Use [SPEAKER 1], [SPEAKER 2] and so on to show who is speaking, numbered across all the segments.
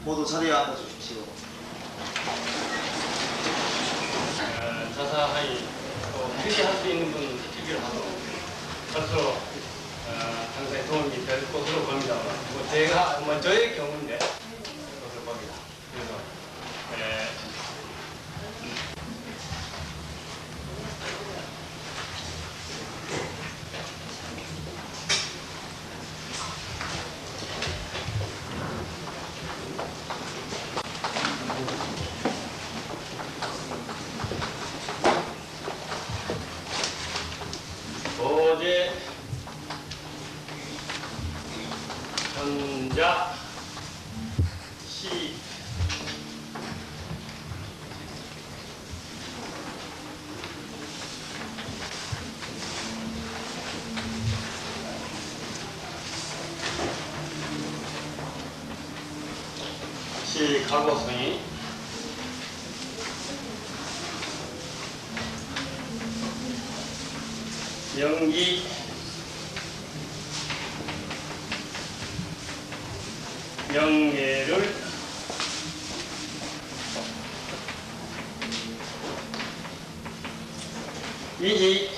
[SPEAKER 1] 모두 자리에 앉아주십시오.
[SPEAKER 2] 자사하니 또 필기할 수 있는 분은 필기를 하도록 벌써 상당히 도움이 될 것으로 봅니다. 저의 경우인데 그것을 봅니다. 그래서 어제 전자 시 가고성이 연기 명예를 이지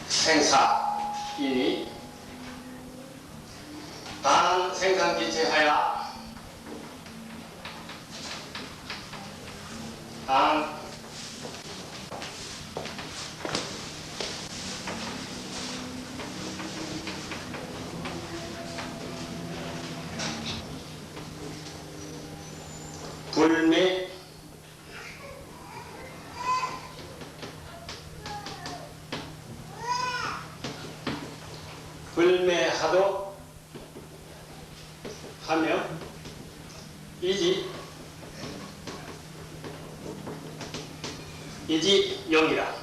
[SPEAKER 2] 생사이니 단 생산기체하여 단 불매 불매하도 하며 이지 영이라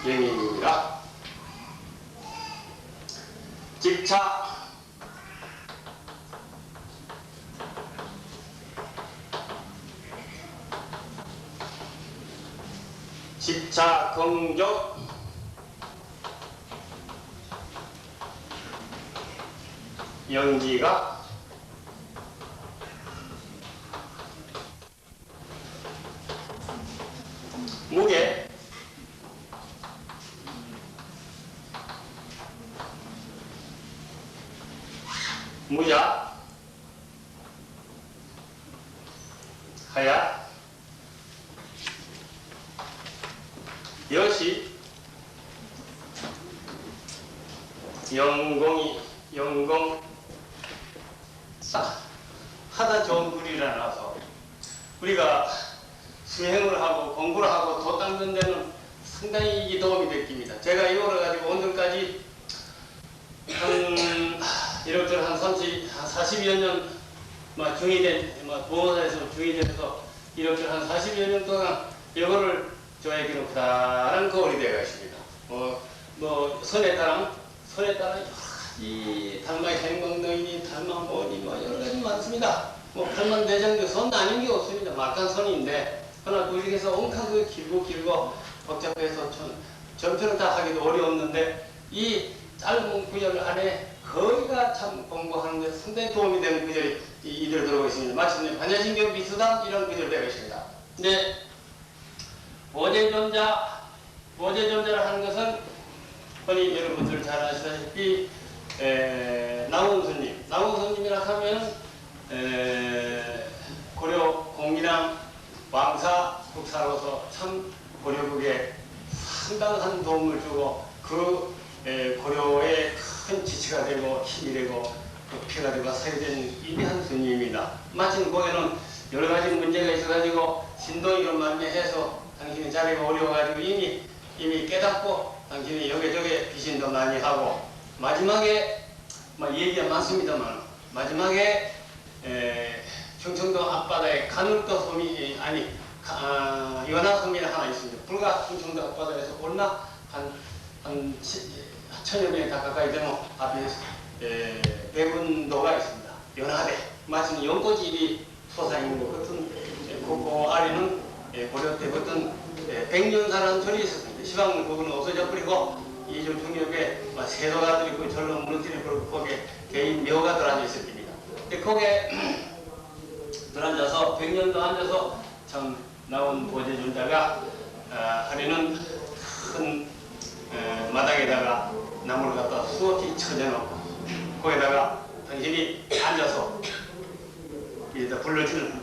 [SPEAKER 2] 영인이라 직차 직차 공적 연기가 무게 무야 하야 여시 영공 하다 좋은 글이라서 우리가 수행을 하고 공부를 하고 도 닦는 데는 상당히 이 도움이 됐습니다. 제가 이거를 가지고 오늘까지 이렇게 한 40여 년 중이 된 보호사에서 중이 돼서 이렇게 한 40여 년 동안 이거를 저에게는 그다란 거울이 되어 있습니다. 선에 따라 이 달마의 행방노인이 달마 뭐니 여러 가지 많습니다. 별만 대장도 선 아닌 게 없습니다. 막한 선인데 그러나 그중에서 온갖 그 길고 복잡해서 전편을 다 하기도 어려웠는데 이 짧은 구절 안에 거의가 참 공부하는 데 상당히 도움이 되는 구절이 이대로 들어오고 있습니다. 마침내 반야신경 비수단 이런 구절 되어 있습니다. 네. 모제존자를 하는 것은 흔히 여러분들 잘 아시다시피 나훈스님이라 하면 고려 공인왕 왕사 국사로서 참 고려국에 상당한 도움을 주고 그 고려의 큰 지체가 되고 힘이 되고 피가 되고 살이 된 위대한 스님입니다. 마침 거기는 여러 가지 문제가 있어가지고 신동이로 만미해서 당신의 자리가 어려워가지고 이미 깨닫고 당신이 여기저기 비신도 많이 하고 마지막에 얘기가 많습니다만 마지막에 충청도 앞바다에 가늘도 섬이 연화섬이 하나 있습니다. 불과 충청도 앞바다에서 얼마 한 1000여 명에 다 가까이 되는 앞에 배분도가 있습니다. 연화대 마침 연꽃집이 솟아있는 것 같은 그 아래는 고려 때 어떤 백년사라는 절이 있었습니다. 시방 부분은 없어져 버리고 이중 중역에 세도가 들있고 절로 무너뜨리고 거기에 개인 묘가 들어앉아 있을 겁니다. 근데 거기에 들어앉아서 100년도 앉아서 참 나온 보제존자가 하루는 큰 마당에다가 나무를 갖다 수없이 쳐져놓고 거기다가 당신이 앉아서 이제 불을 지르는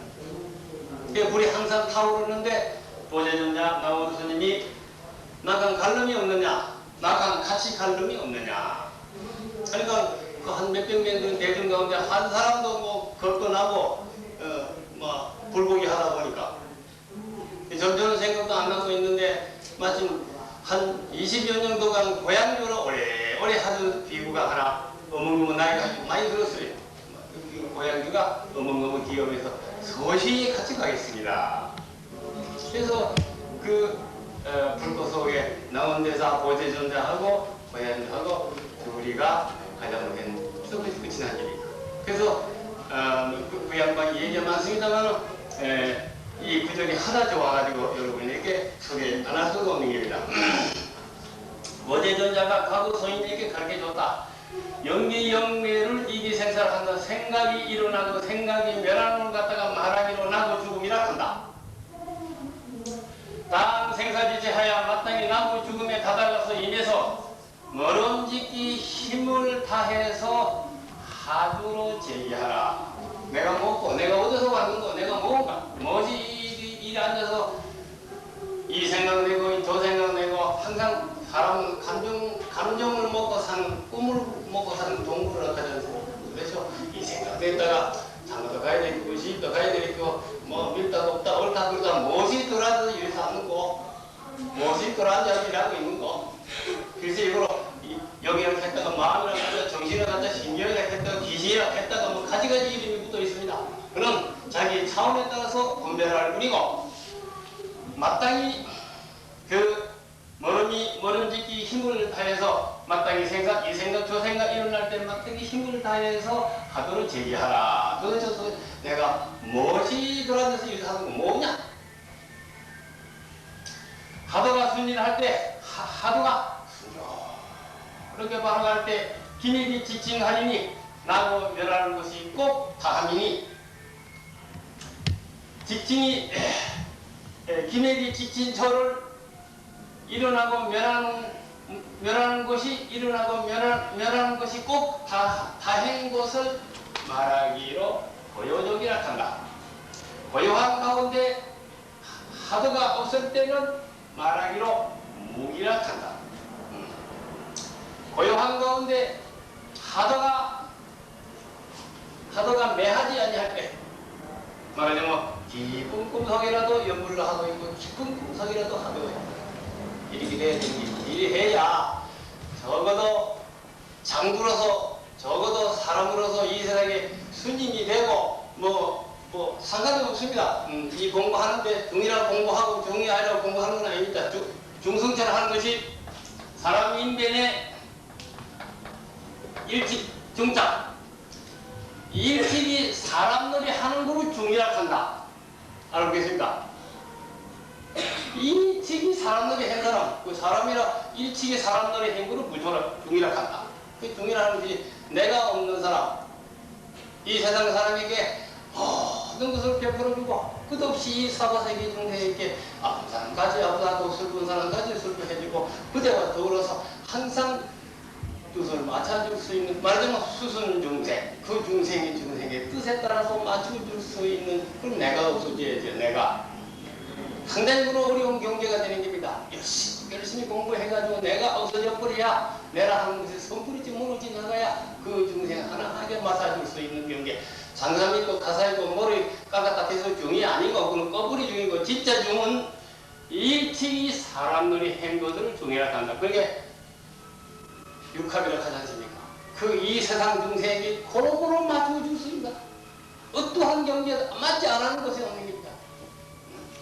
[SPEAKER 2] 그 불이 항상 타오르는데 보제존자 나온 스님이 나간 갈름이 없느냐, 나간 같이 갈름이 없느냐. 그러니까 그 한 몇백 명 대중 가운데 한 사람도 뭐 걸거나고 불고기 하다 보니까 점점 생각도 안 나고 있는데 마침 한 20여 년 동안 고향교로 오래오래 하던 비구가 하나 어멍어멍 나이가 많이 들었어요. 고향교가 어멍어멍 기업에서 서시에 같이 가겠습니다. 그래서 그 불고속에 나온 데서 보제존자하고 고향교하고 둘이가 가장 끝이 난 일이고. 그래서 그 양반이 얘기가 많습니다만 이 구절이 하나 좋아가지고 여러분에게 소개 안 할 수가 없는 겁니다. 보제존자가 과거 소인에게 가르쳐줬다. 영계영매를 이기생살한다. 생각이 일어나고 생각이 멸하는 걸 갖다가 말하기로 나고 죽음이라 한다. 다음 생사지체하여 마땅히 나고 죽음에 다다라서 인해서 멀음짓기 힘을 다해서 하두로 제기하라. 내가 먹고 내가 어디서 왔는고 내가 뭔가 뭐지 이 앉아서 이 생각내고 저 생각내고 항상 사람은 감정을 먹고 사는 꿈을 먹고 사는 동물을 하지 않습니까? 그래서 이 생각냈다가 장가도 가야 되고 시집도 가야 되고 뭐 밀다 높다 옳다 그러다 무엇이 들어도 이래서 하는 거 무엇이 들어앉아 일하고 있는 거. 그래서 이거로 여기를 했다가 마음이라 했다가 정신을 갖다 신경을 했다가 기시라 했다가 뭐 가지가지 이름이 붙어 있습니다. 그는 자기 차원에 따라서 분별할 뿐이고 마땅히 그 멀음짓기 힘을 다해서 마땅히 생각, 이 생각, 저 생각 일어날 때 마땅히 힘을 다해서 하도를 제기하라. 도대체 내가 무엇이 들어앉아서 일을 하는 거 뭐냐? 하도가 순진할 때 하도가 그렇게 발언할 때 기밀이 지칭하리니 나고 멸하는 것이 꼭 다함이니 직칭이 기밀이 지친 저를 일어나고 멸하는 것이 일어나고 멸하는 것이 꼭 다행 것을 말하기로 고요적이라 한다. 고요한 가운데 하도가 없을 때는 말하기로 무기라 한다. 고요한 가운데 하도가 매하지 아니할 때 말하자면 깊은 꿈속이라도 연구를 하고 있고 깊은 꿈속이라도 하고 있고 이렇게 돼야 되는 게 일이 해야 적어도 장부로서 적어도 사람으로서 이 세상에 스님이 되고 뭐 상관이 없습니다. 이 공부하는데 중이라고 공부하고 중이 아니라고 공부하는 건 아닙니다. 중승처럼 하는 것이 사람 인변에 일찍 중자 일찍이 사람놀이 하는 거로 중이라 한다. 알고 계십니까? 일찍이 사람놀이 한 사람, 그 사람이라 일찍이 사람놀이 한 거로 무조건 중이라 한다. 그 중이라 하는 것이 내가 없는 사람, 이 세상 사람에게 모든 것을 베풀어주고 끝없이 이 사바세계 중생에게 아픈 사람까지 아프다고 슬픈 사람까지 슬퍼해주고 그대와 더불어서 항상 뜻을 맞춰줄 수 있는 말하자면 수순 중생, 그 중생의 뜻에 따라서 맞춰줄 수 있는 그럼 내가 없어져야죠. 내가 상당히 어려운 경제가 되는 겁니다. 열심히 공부해가지고 내가 없어져 버려야 내라 하는 것에 선풀이지 무너지 나가야 그 중생 하나하게 맞아줄 수 있는 경계. 장삼 있고 가사 있고 머리 깎았다 해서 중이 아니고 그는 꺼부리 중이고 진짜 중은 일찍이 사람들이 한 것을 중이라 한다. 그게 육합이라고 하지 않습니까? 그 이 세상 중생에게 고루고루 맞춰줄 수 있다. 어떠한 경계에 맞지 않는 것이 없는 겁니다.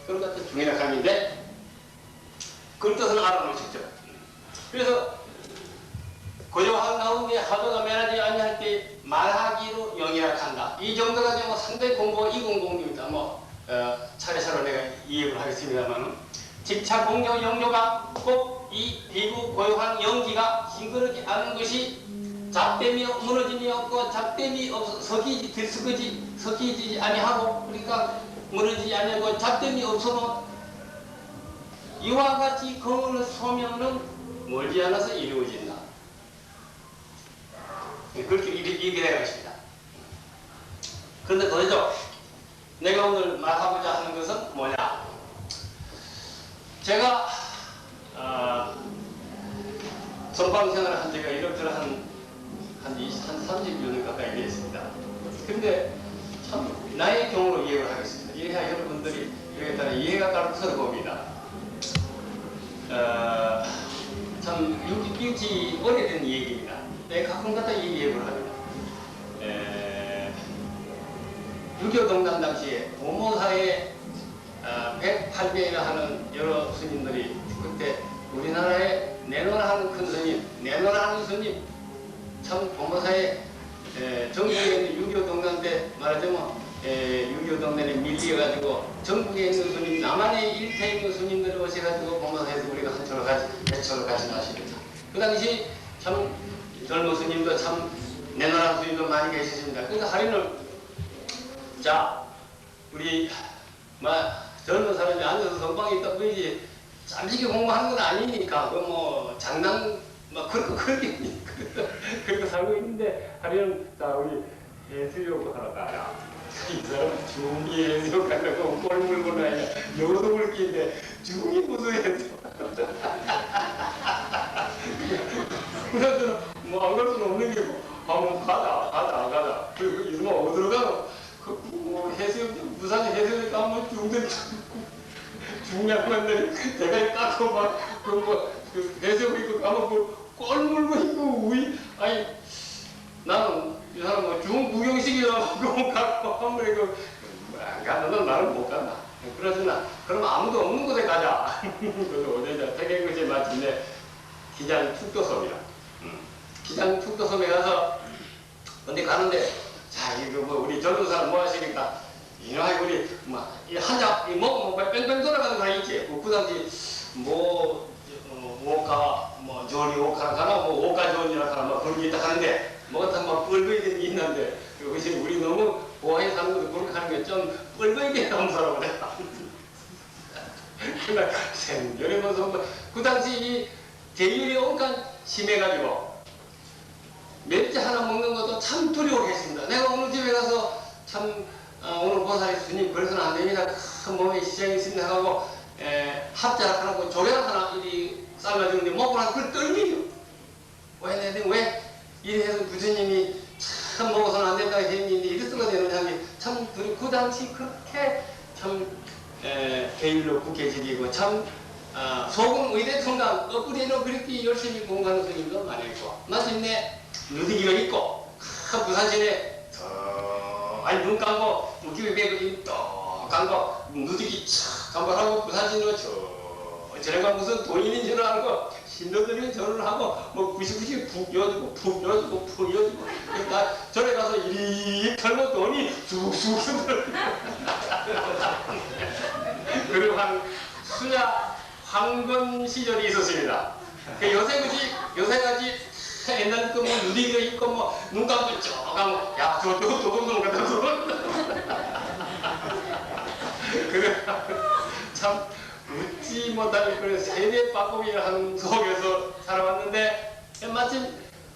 [SPEAKER 2] 그런 것도 중이라 하는데 그 뜻은 알아놓으시죠. 그래서 고요한 가운데 하도가 면하지 아니할 때 말하기로 영이라 한다. 이 정도가 되면 상당히 공부가 이군 공부입니다. 차례차례 내가 이해를 하겠습니다만
[SPEAKER 1] 집차 공조 영조가 꼭 이 대구 고요한 연기가 싱그럽지 않은 것이 잡됨이 무너짐이 없고 잡됨이 없어 섞이지 아니하고 그러니까 무너지지 아니하고 잡됨이 없으면 이와 같이 거울 소명은 멀지 않아서 이루어진다. 그렇게 얘기를 해가십니다. 그런데 도대체 내가 오늘 말하고자 하는 것은 뭐냐? 제가 전방생활을 한 지가 이렇게 한 30여 년 가까이 되었습니다. 근데 참 나의 경우로 이해를 하겠습니다. 이해야 여러분들이 여기에 따라 이해가 가르쳐서 봅니다. 참 육지 오래된 얘기입니다. 내가 가끔 갖다 얘기해보려 합니다. 6.25 동란 당시에 보모사에 108명이나 하는 여러 스님들이 그때 우리나라에 내노라하는 큰 스님, 내노라하는 스님 참 보모사에 전국에 있는 6.25 동란 때 말하자면 6.25 동란에 밀려가지고 전국에 있는 스님, 남한에 일태에 있는 스님들이 오셔가지고 보모사에서 우리가 대처를 같이 마십니다. 그 당시 참 젊은 스님도 참 내노라한 스님도 많이 계셨습니다. 그러니까 하루는 자 우리 젊은 사람이 앉아서 선방에 있다 보이지 잠시게 공부하는 건 아니니까 그 뭐 장난 그렇게 살고 있는데 하루는 자 우리 해수욕 하러 가라. 이 사람 중이 해수욕 가려고 꼴 물고 나야 여도 물기인데 중이 무슨 해수욕 그래서 뭐 안 갈 수는 없는 게 뭐 가자 그리고 이놈아 어디로 가노 뭐 해수욕 부산에 해수욕 가면 중량만들이 대가리 깎고 그 해수욕 입고 가면 꼴 물고 있고 우이 아니 나는 이 사람 뭐 중구경식이라고 갖고 한번 이거 안 가면 나는 못 간다. 그러잖아. 그럼 아무도 없는 곳에 가자. 그래서 어제자 태경거제 마침내 기장 축도섬이라. 기장 축도섬에 가서 근데 가는데 자 이거 뭐 우리 젊은 사람 뭐 하시니까 이놈이 우리 한잔 먹고 뺑뺑 돌아가는 거 있지. 그 당시 오카 존이 오카라 가나 오카 존이라 가나 그런 게 있다 하는데 뭐가 막 뻘거이 되는 게 있는데 그것이 우리 너무 보아에 사는 것도 그렇게 하는 게 좀 뻘거이 되는 사람으로 내가 그날 생겨내면서 그 당시 이 계율이 온갖 심해가지고 멸치 하나 먹는 것도 참 두려워했습니다. 내가 오늘 집에 가서 참 오늘 보살이 스님 그래서는 안 됩니다. 큰 몸에 시장이 있습니다 하고 합자락 하나 조개락 하나 이리 삶아주는데 먹고 나서 그걸 떨리요. 왜 이래 해서 부처님이 참 먹어서는 안 된다고 했는데 이래 쓰가 되느냐 하니 참 그 당시 그렇게 참 계율로 굳게지기고 참 소금 의대 통감 엎으리로 그렇게 열심히 공부하는 스님도 많이 있고 마침내 누디기가 있고 부산시내 아니 눈 감고 웃기게 배고 또 감고 누디기 착 감고하고 부산시내로 저래 가 무슨 돈인인 줄 알고 신도들이 절을 하고 뭐 구시구시 푹 여주고 푹 여주고 푹 여주고 나 절에 가서 이리 털고 돈이 쑥쑥 쓰더라고요. 그리고 한 수야 황건 시절이 있었습니다. 그 요새같이 옛날 뭐 누디기가 있고 뭐 눈 감고 쭉 하면 야 저 정도는 갖다 줘. 그래 참 웃지 못할 그런 세대 바꿈이를 하는 속에서 살아왔는데 마침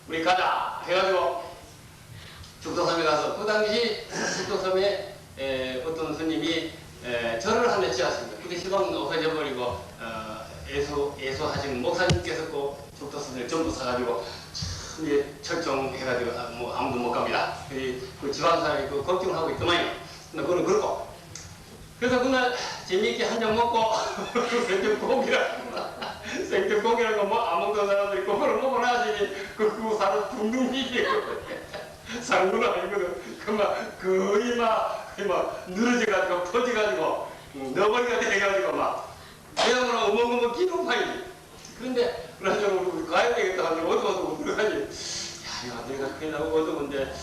[SPEAKER 1] 우리 가자 해가지고 죽도섬에 가서 그 당시 죽도섬에 어떤 스님이 절을 하나 지었습니다. 그때 시방 없어져 버리고 애소하신 목사님께서 꼭 죽도섬을 전부 사가지고 참 철종해가지고 뭐 아무도 못 갑니다. 그 지방 사람이 그 걱정을 하고 있더만요. 근데 그거는 그렇고 그래서 그날 재미있게 한 잔 먹고 생태고기라는 거 뭐 안 먹는 사람들이 그거를 먹고 나시니 그 사람 둥둥 이기고 상구는 아니거든. 거의 막 늘어져가지고 퍼져가지고 너버리가 돼가지고 막 그야말로 어머어머 기둥파이지. 그런데 그래가지고 우리 가야 되겠다 하는데 어두워도 들어가지. 야 내가 큰일 나고 어두운데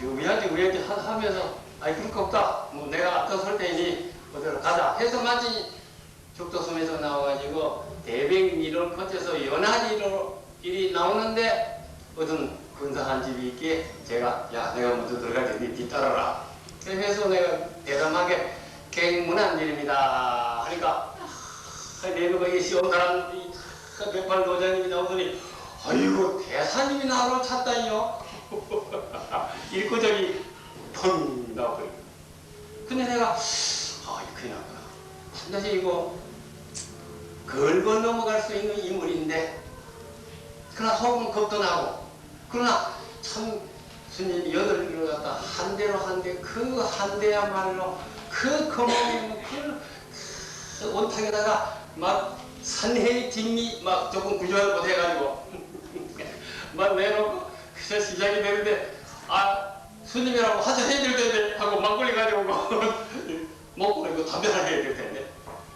[SPEAKER 1] 이거 우리한테 하면서 아이 그럴 거 없다. 뭐 내가 앞서 설 테니 어디로 가자 해서 마치 죽도섬에서 나와가지고 대백리를 거쳐서 연안리로 일이 나오는데 어떤 근사한 집이 있기에 제가 야 내가 먼저 들어가지 니 뒤따라라. 그래서 내가 대담하게 갱문한 일입니다 하니까 내가 이게 시원한 이 백발 노장님이 나오더니 아이고 대사님이 나를 찾다니요. 일구적이 펑 나와버리고. 근데 내가 큰일 났구나. 반드시 이거 걸고 넘어갈 수 있는 인물인데 그러나 속은 겁도 나고 그러나 참 스님이 8개를 갖다 한 대로 한 대 그 한 대야말로 그 거목이 그 온탕에다가 막 산해의 뒷미 막 조금 구조를 못해가지고 막 내놓고 그래서 시작이 되는데 스님이라고 하자 해야 될 텐데 하고 막걸리 가지고 먹고 이거 담배 하나 해야 될 텐데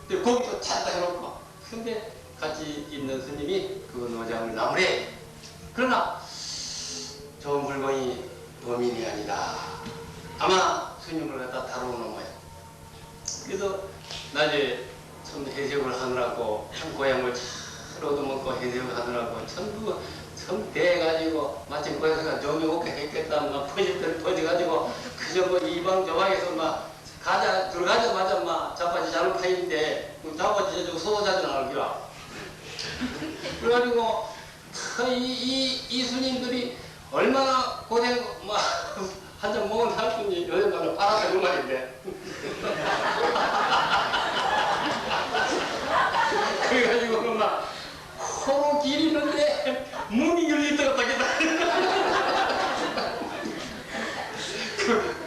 [SPEAKER 1] 근데 거기서 찾다 해놓고 근데 같이 있는 스님이 그 노장을 나무래. 그러나 저 물건이 범인이 아니다. 아마 스님을 갖다 다루는 모양. 그래서 낮에 참 해석을 하느라고 참 고향을 잘 얻어먹고 해석을 하느라고 전부 대해가지고 마침 고향에서 정이 오게 했겠다 막 퍼져가지고 그저 뭐 이방 저방에서 막 들어가자마자 막 자빠지 잘못 파인데 자빠지 저거 소자도 나오기라. 그래가지고 이 스님들이 얼마나 고생 막 한 잔 먹은 할뿐이 요즘 말로 빨아서 그 말인데 그래가지고 막 코로 기리는데 문이 열리다가 딱이다.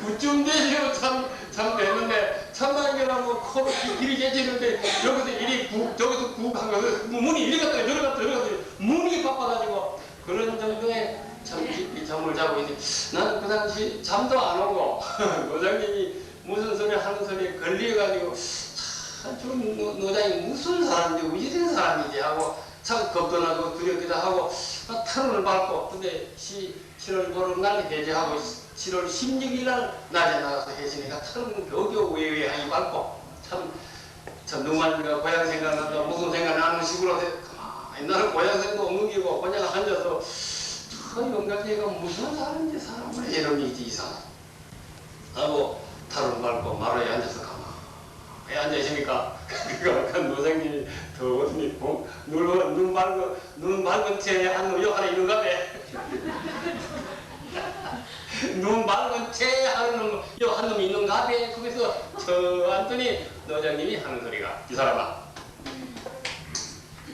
[SPEAKER 1] 그쯤 되시고 참 되는데 참말이라고 코로 길이 재지는데 여기서 이리 저기서 한 거서 문이 이리 갔다가 저리 갔다가 문이 바빠가지고 그런 정도의 참 깊이 잠을 자고 있는데 나는 그 당시 잠도 안 오고 노장님이 무슨 소리 하는 소리에 걸려가지고 참 노장이 무슨 사람인지 왜 이런 사람이지 하고 참 겁도 나고 두렵기도 하고 탈원을 밟고 근데 7월 보름날 해제하고 7월 16일 날 낮에 나가서 해지니까 탈원은 겨우겨우 외외하니 밟고 참 누구만가 고향 생각난다 무슨 생각나는 식으로 가만히 나는 고향 생각 없는 기고 그냥 앉아서 저 영감제가 무슨 사람인지 사람을 이름이지 이상하고 하고 탈원 밟고 마루에 앉아서 왜 앉아있습니까? 그러니까 노장님이 더웠더니 눈 맑은 채에 한 놈이 하나 있는가 봐. 눈 맑은 채에 한 놈이 있는가 봐. 거기서 저 앉더니 노장님이 하는 소리가 이 사람아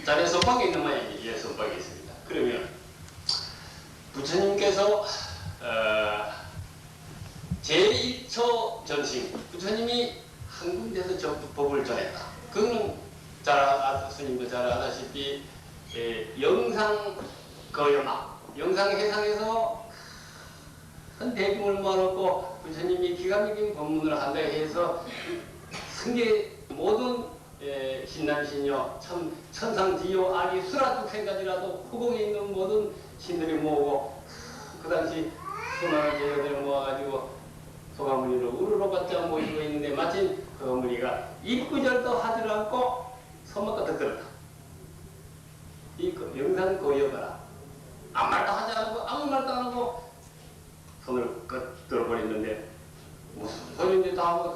[SPEAKER 1] 자네 선박에 있는 모양이지. 예, 선박에 있습니다. 그러면 부처님께서 제1초 전심 부처님이 한 군데서 전부 법을 전했다. 그거는 스님도 잘 아다시피 영상 거여마 영상해상에서 큰 대중을 모아놓고 부처님이 기가 막힌 법문을 한다 해서 승계 모든 신남신녀 참 천상지요 아기 수라뚝생까지라도 후공에 있는 모든 신들이 모으고 그 당시 수많은 제자들을 모아가지고 소가문이를 우르르바짝 모시고 있는데 마침 그 어머니가 입구절도 하지 않고 손만 까딱 들었다. 이 영상 거여봐라. 아무 말도 하지 않고 아무 말도 안 하고 손을 끄 들어버렸는데 무슨 소리인지 다 하고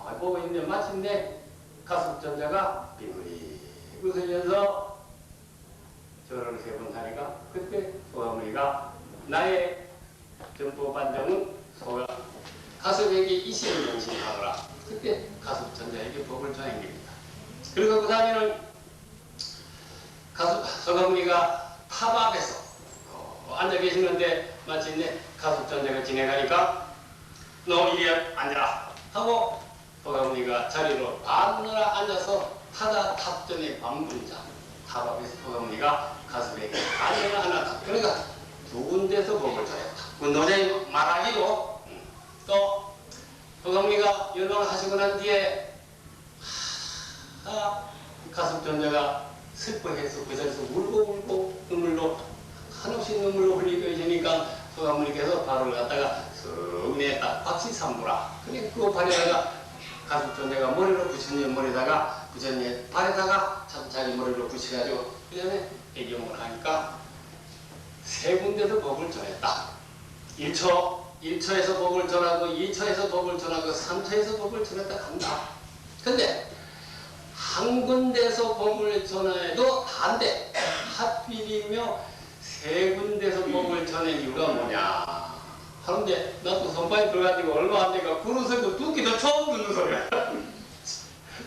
[SPEAKER 1] 가만히 보고 있는데 마침내 가습전자가 빙그리 웃으면서 절을 3번 하니까 그때 소가문이가 나의 전부 반정은 소가 가습에게 20을 명심하거라. 그때 가습전자에게 법을 전행합니다. 그리고 그 다음에는 소가문이가 탑 앞에서 앉아 계시는데 마침내 가습전자가 지나가니까 너 이리 앉아라 하고 소가문이가 자리로 반느라 앉아서 타다 탑전에 반분자 탑 앞에서 소가문이가 가습에게 반느라 앉았다. 그러니까 두 군데서 법을 전했다. 그 노장이 말하기로 또 소가문이가 열방하시고 난 뒤에 가습전자가 슬퍼해서 그 자리에서 울고 눈물로 한없이 눈물로 흘리고 있으니까 소가문이께서 발을 갖다가 쓱 내딱 박시삼부라 그래 그 발에다가 가습전자가 머리로 부처님 머리에다가 부처님 발에다가 참 자기 머리를 붙여가지고 그 다음에 애경을 하니까 세 군데서 법을 전했다. 1처에서 법을 전하고 2처에서 법을 전하고 3처에서 법을 전했다 한다. 근데 한 군데서 법을 전해도 안 돼. 하필이며 세 군데서 법을 전한 이유가 뭐냐. 하는데 나도 선방에 들어가지고 얼마 안 되니까 그런 소리도 듣기도 처음 듣는 소리야.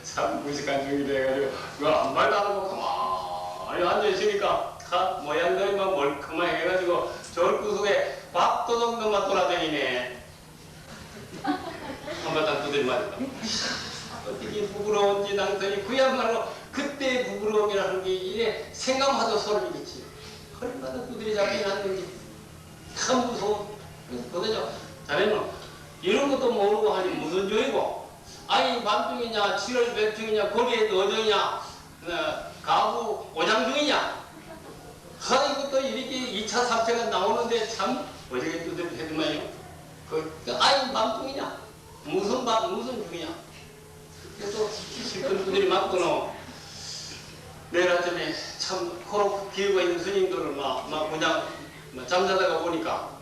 [SPEAKER 1] 참 무식한 중이라 해가지고 그거 아무 말도 안 하고 가만히 앉아있으니까 모양들이 막 멀끔하게 해가지고 절구석에 밥도둑놈만 돌아다니네. 한바탕 두드리 맞았다. 어떻게 부끄러운지 낭떠니 그야말로 그때의 부끄러움이라는 게 이래 생각하도 소름이겠지. 얼마나 두드리 잡히긴 하는지 참 무서워. 그래서 도대체 자네는 이런 것도 모르고 하니 무슨 죄이고 아니 밤중이냐 7월 백중이냐 거리에 어정이냐 가부 오장 중이냐 하 이것도 이렇게 2차 3차가 나오는데 참 어저께 두드리 해두면요 아니 밤중이냐 무슨 중이냐 그래서 실컷 두드리 맞고는 내일 아침에 참 코로 기우가 있는 스님들을 막 그냥 잠자다가 보니까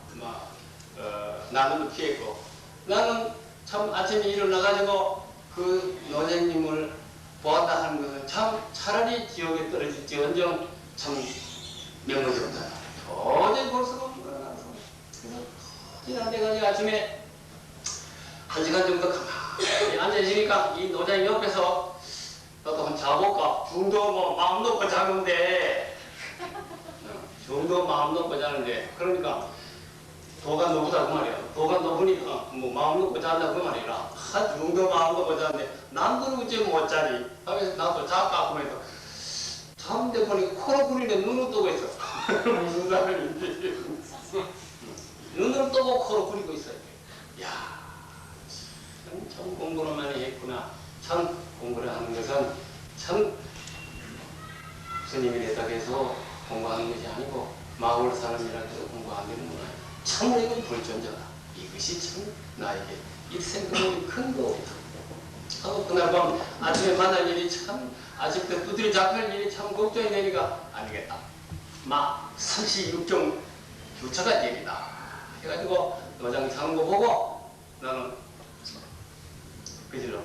[SPEAKER 1] 나는 피했고 나는 참 아침에 일어나가지고 그 노장님을 보았다 하는 것은 참 차라리 지옥에 떨어질지언정 참 명분이 없다. 도저히 볼 수가 없는 거야. 그래서 지난데가 아침에 1시간 정도 가만히 앉아있으니까 이 노장님 옆에서 너도 한번 자볼까? 중도 뭐 마음 놓고 자는데 중도 마음 놓고 자는데 그러니까 도가 높다 그 말이야. 도가 높으니까 뭐 마음 놓고 잔다 그 말이라. 중도 마음 놓고 자는데 남들은 어째 못 자니? 하면서 나도 자까 하면서 잠대 보니 코로 부리는데 눈을 뜨고 있어. 무슨 사람인지. 눈을 뜨고 코로 부리고 있어요. 야, 참 공부를 많이 했구나. 참 공부를 하는 것은 참 스님이 됐다고 해서 공부하는 것이 아니고 마을 사람이라고 해서 공부 안 되는구나. 참 이건 불존자다. 이것이 참 나에게 일생동안의 큰 도움이다. 하고 그날 밤 아침에 만날 일이 참 아직도 두드리 잡힐 일이 참 걱정이 되니까 아니겠다. 막 36종 교차가 얘기다. 해가지고 노장 사는 거 보고 나는 그질로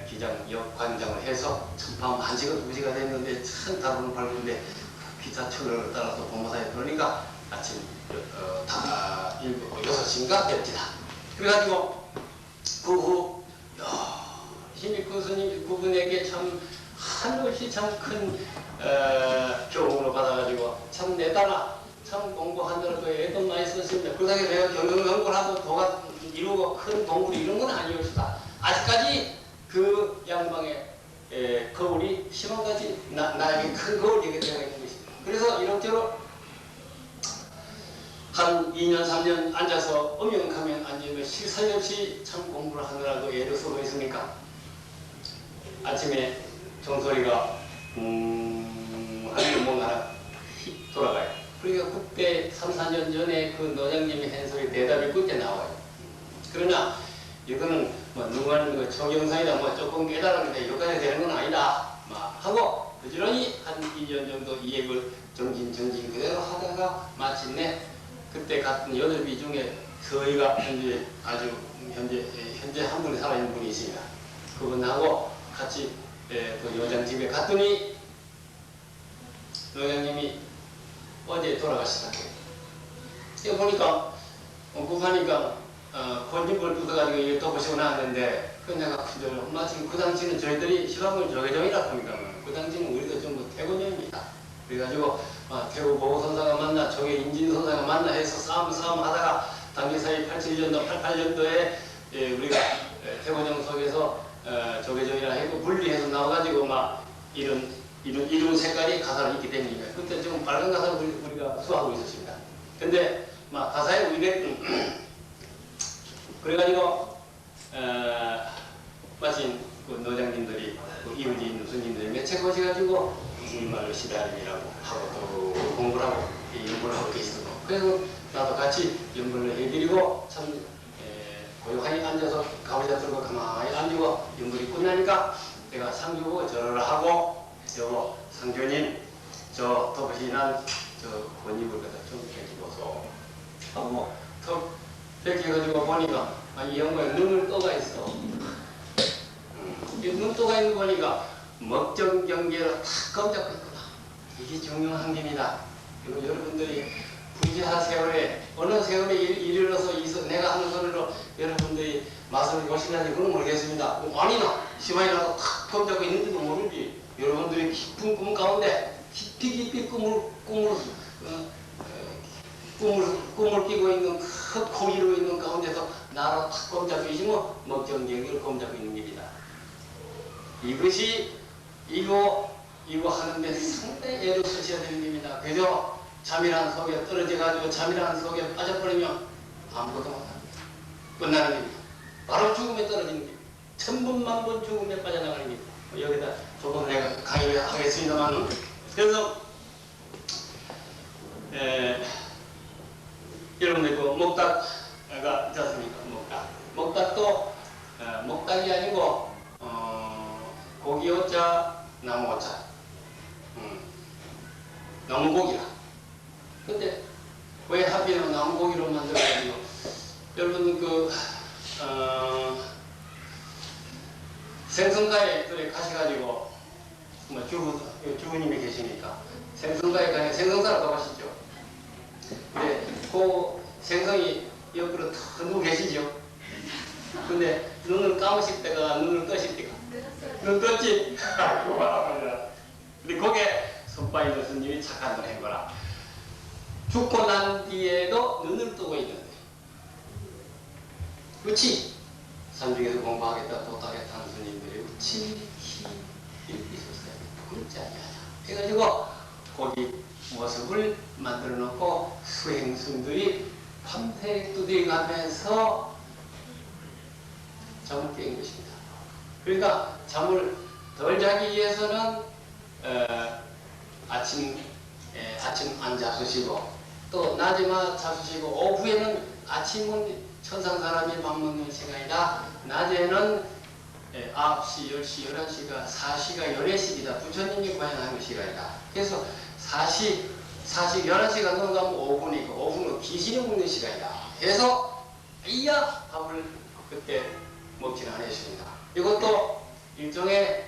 [SPEAKER 1] 기장 역관장을 해서 참 밤 1시간 2시가 됐는데 참 다루는 밝은데 기차 철로를 따라서 본모사에 그러니까 아침 6시인가 됐지다. 그래가지고 그 후 힘이 그 스님 그분에게 참 한없이 참 큰 교훈을 받아가지고 참 내다나 참 공부하느라고 애도 많이 썼습니다. 그러다가 내가 경영연구를 하고 도가 이루고 큰 동굴이 이런 건 아니었다. 아직까지 그 양방에 거울이 시방까지 나에게 큰 거울이 되어 있는 것입니다. 그래서 이런저런 한 2년 3년 앉아서 엄연하면 앉으면 실살 없이 참 공부를 하느라고 애를 쓰고 있으니까 아침에 종소리가 하면 뭔가 돌아가요. 그러니까 그때 3, 4년 전에 그 노장님이 한 소리 대답이 그때 나와요. 그러나 이거는 뭐 누가 하는 거 정영상이다 뭐 조금 깨달았는데 여기까지 되는 건 아니다 막 하고 부지런히 한 2년 정도 이해를 정진 그대로 하다가 마침내 그때 같은 8비 중에 저희가 현재 현재 한 분이 살아있는 분이 있습니다. 그분하고 같이 그 요장 집에 갔더니 요장님이 어제 돌아가시더라고요. 이거 보니까 구하니까 권집을 뜯어가지고 이게 또 보시고 나왔는데 그 내가 마침 그 당시는 저희들이 시방을 조계종이라고 합니까? 그 당시는 우리도 전부 태고종입니다. 그래가지고 태고 보고선사가 만나 조계 인진선사가 만나 해서 싸움 하다가 당기사이 87년도 88년도에 우리가 태고종 속에서 조계종이라 해고 분리해서 나와가지고 막 이런 색깔이 가사로 있기 때문에 그때 좀 빨간 가사를 우리가 수하고 있었습니다. 근데 막 가사에 우리가 그래가지고 마침 그 노장님들이 그 이웃에 있는 스님들이 매책 오셔가지고 우리말로 시다림이라고 하고 또 공부를 하고 연구를 하고 계시고 그래서 나도 같이 연구를 해드리고 참 고요하게 앉아서 가보자 들고 가만히 앉고 연구이 끝나니까
[SPEAKER 2] 내가 상주고 절을 하고 여보 상주님 저 덕신한 저 본입을 갖다 좀 해주고서 하고 턱 이렇게 해가지고 보니까 이 영광에 눈을 떠가 있어. 이 눈 떠가 있는 거 보니까 먹정경계로 탁 껌잡고 있구나. 이게 중요한 겁니다. 그리고 여러분들이 부지하 세월에 어느 세월에 이르러서 내가 하는 소리로 여러분들이 맛을 보시는지 그건 모르겠습니다. 아니나 시간이라도 탁 껌잡고 있는지도 모르지. 여러분들이 깊은 꿈 가운데 깊이 꿈을 끼고 있는 큰 고기로 있는 가운데서 나로 탁 껌잡고 있으면 먹정경계로 껌잡고 있는 겁니다. 이것이 이거 하는데 상당히 애를 쓰셔야 되는 겁니다. 그저 잠이라는 속에 떨어져가지고 잠이라는 속에 빠져버리면 아무것도 못합니다. 끝나는 겁니다. 바로 죽음에 떨어지는 겁니다. 천번만번 죽음에 빠져나가는 겁니다. 여기다 조금 내가 강의를 하겠습니다만 그래서 여러분들 그 목닥가 있지 않습니까? 목닥도 목닥이 아니고 고기어자 나무어자 나무고기라. 근데 왜 하필이면 나무고기로 만들어가지고 여러분 그 생선가에 들에 가셔가지고 뭐 주부님이 계시니까 생선가에 가면 생선사로 가보시죠. 근데 그 생선이 옆으로 탁 누워 계시죠. 근데 눈을 감으실 때가 눈을 떠실 때가 눈 떴지? 근데 거기에 손바이 스님이 착한 걸 해거라. 죽고 난 뒤에도 눈을 뜨고 있는데 그치? 산중에서 공부하겠다 도탁했다 하는 스님들이 그치? 있었어요. 부끄럽지 아니하냐 해가지고 거기 모습을 만들어 놓고 수행승들이 밤새 두드려가면서 잠을 깬 것입니다. 그러니까 잠을 덜 자기 위해서는 아침 안 자수시고 또 낮에만 자수시고 오후에는 아침은 천상 사람이 밥 먹는 시간이다. 낮에는 9시, 10시, 11시가 4시가 연회식이다. 부처님이 고향하는 시간이다. 그래서 4시, 11시가 넘어가면 5분이고 5분은 귀신이 먹는 시간이다. 그래서 이야 밥을 그때 먹지는 않았습니다. 이것도 일종의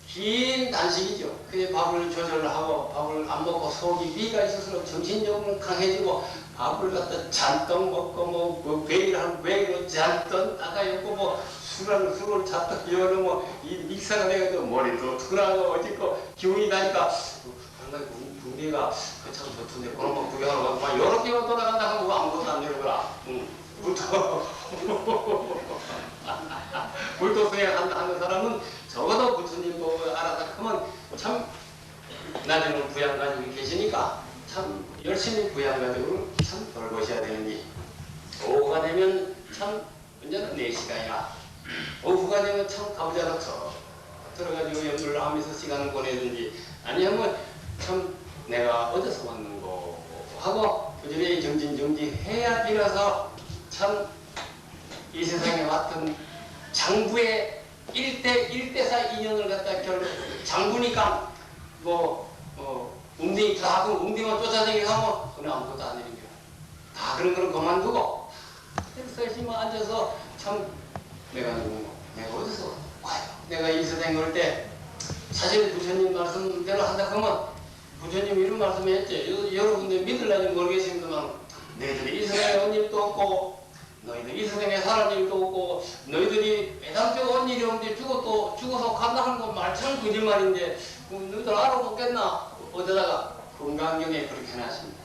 [SPEAKER 2] 긴 단식이죠. 그게 밥을 조절하고 밥을 안 먹고 속이 위가 있어서 정신력은 강해지고 밥을 갖다 잔뜩 먹고 뭐 베일을 베일로 잔뜩 따가였고 뭐 술을 잔뜩 여러 뭐이 믹서가 돼가지고 머리도 툭하고 어쨌고 기운이 나니까 상당히 분위기가 참 좋던데 그런 거 구경하고 막 여러 개가 돌아간다 하면 아무것도 안 내려거라. 불도 수행하는 사람은 적어도 부처님 법을 알아다 하면 참 나중에 부양 가지고 계시니까 참 열심히 부양 가지고 참 돌보셔야 되는 게 오후가 되면 참 언제나 4시간이라 오후가 되면 참 가보자로 들어가지고 연주를 하면서 시간을 보내든지 아니면 참 내가 어디서 왔는고 하고 부지런히 정진정지해야 비로소 참 이 세상에 왔던 장부의 1대4 인연을 갖다 장부니까 웅딩이 다 하고 웅딩만 쫓아다니게 하면 그건 아무것도 안 되는 거야. 다 그런 거는 그만두고 열심히 앉아서 참 내가 누군가 내가 어디서 와요. 내가 이 세상에 올 때 사실 부처님 말씀대로 한다 하면 부처님 이런 말씀했지. 여러분들 믿으려니 모르겠습니다만 너희들이 이 세상에 온 일도 없고 너희들 이 세상에 살아날 일도 없고 너희들이 애당초 온 일이 없는데 죽어서 간다 하는 건 말처럼 거짓말인데 너희들 알아보겠나? 어디다가 건강경에 그렇게 해놨습니다.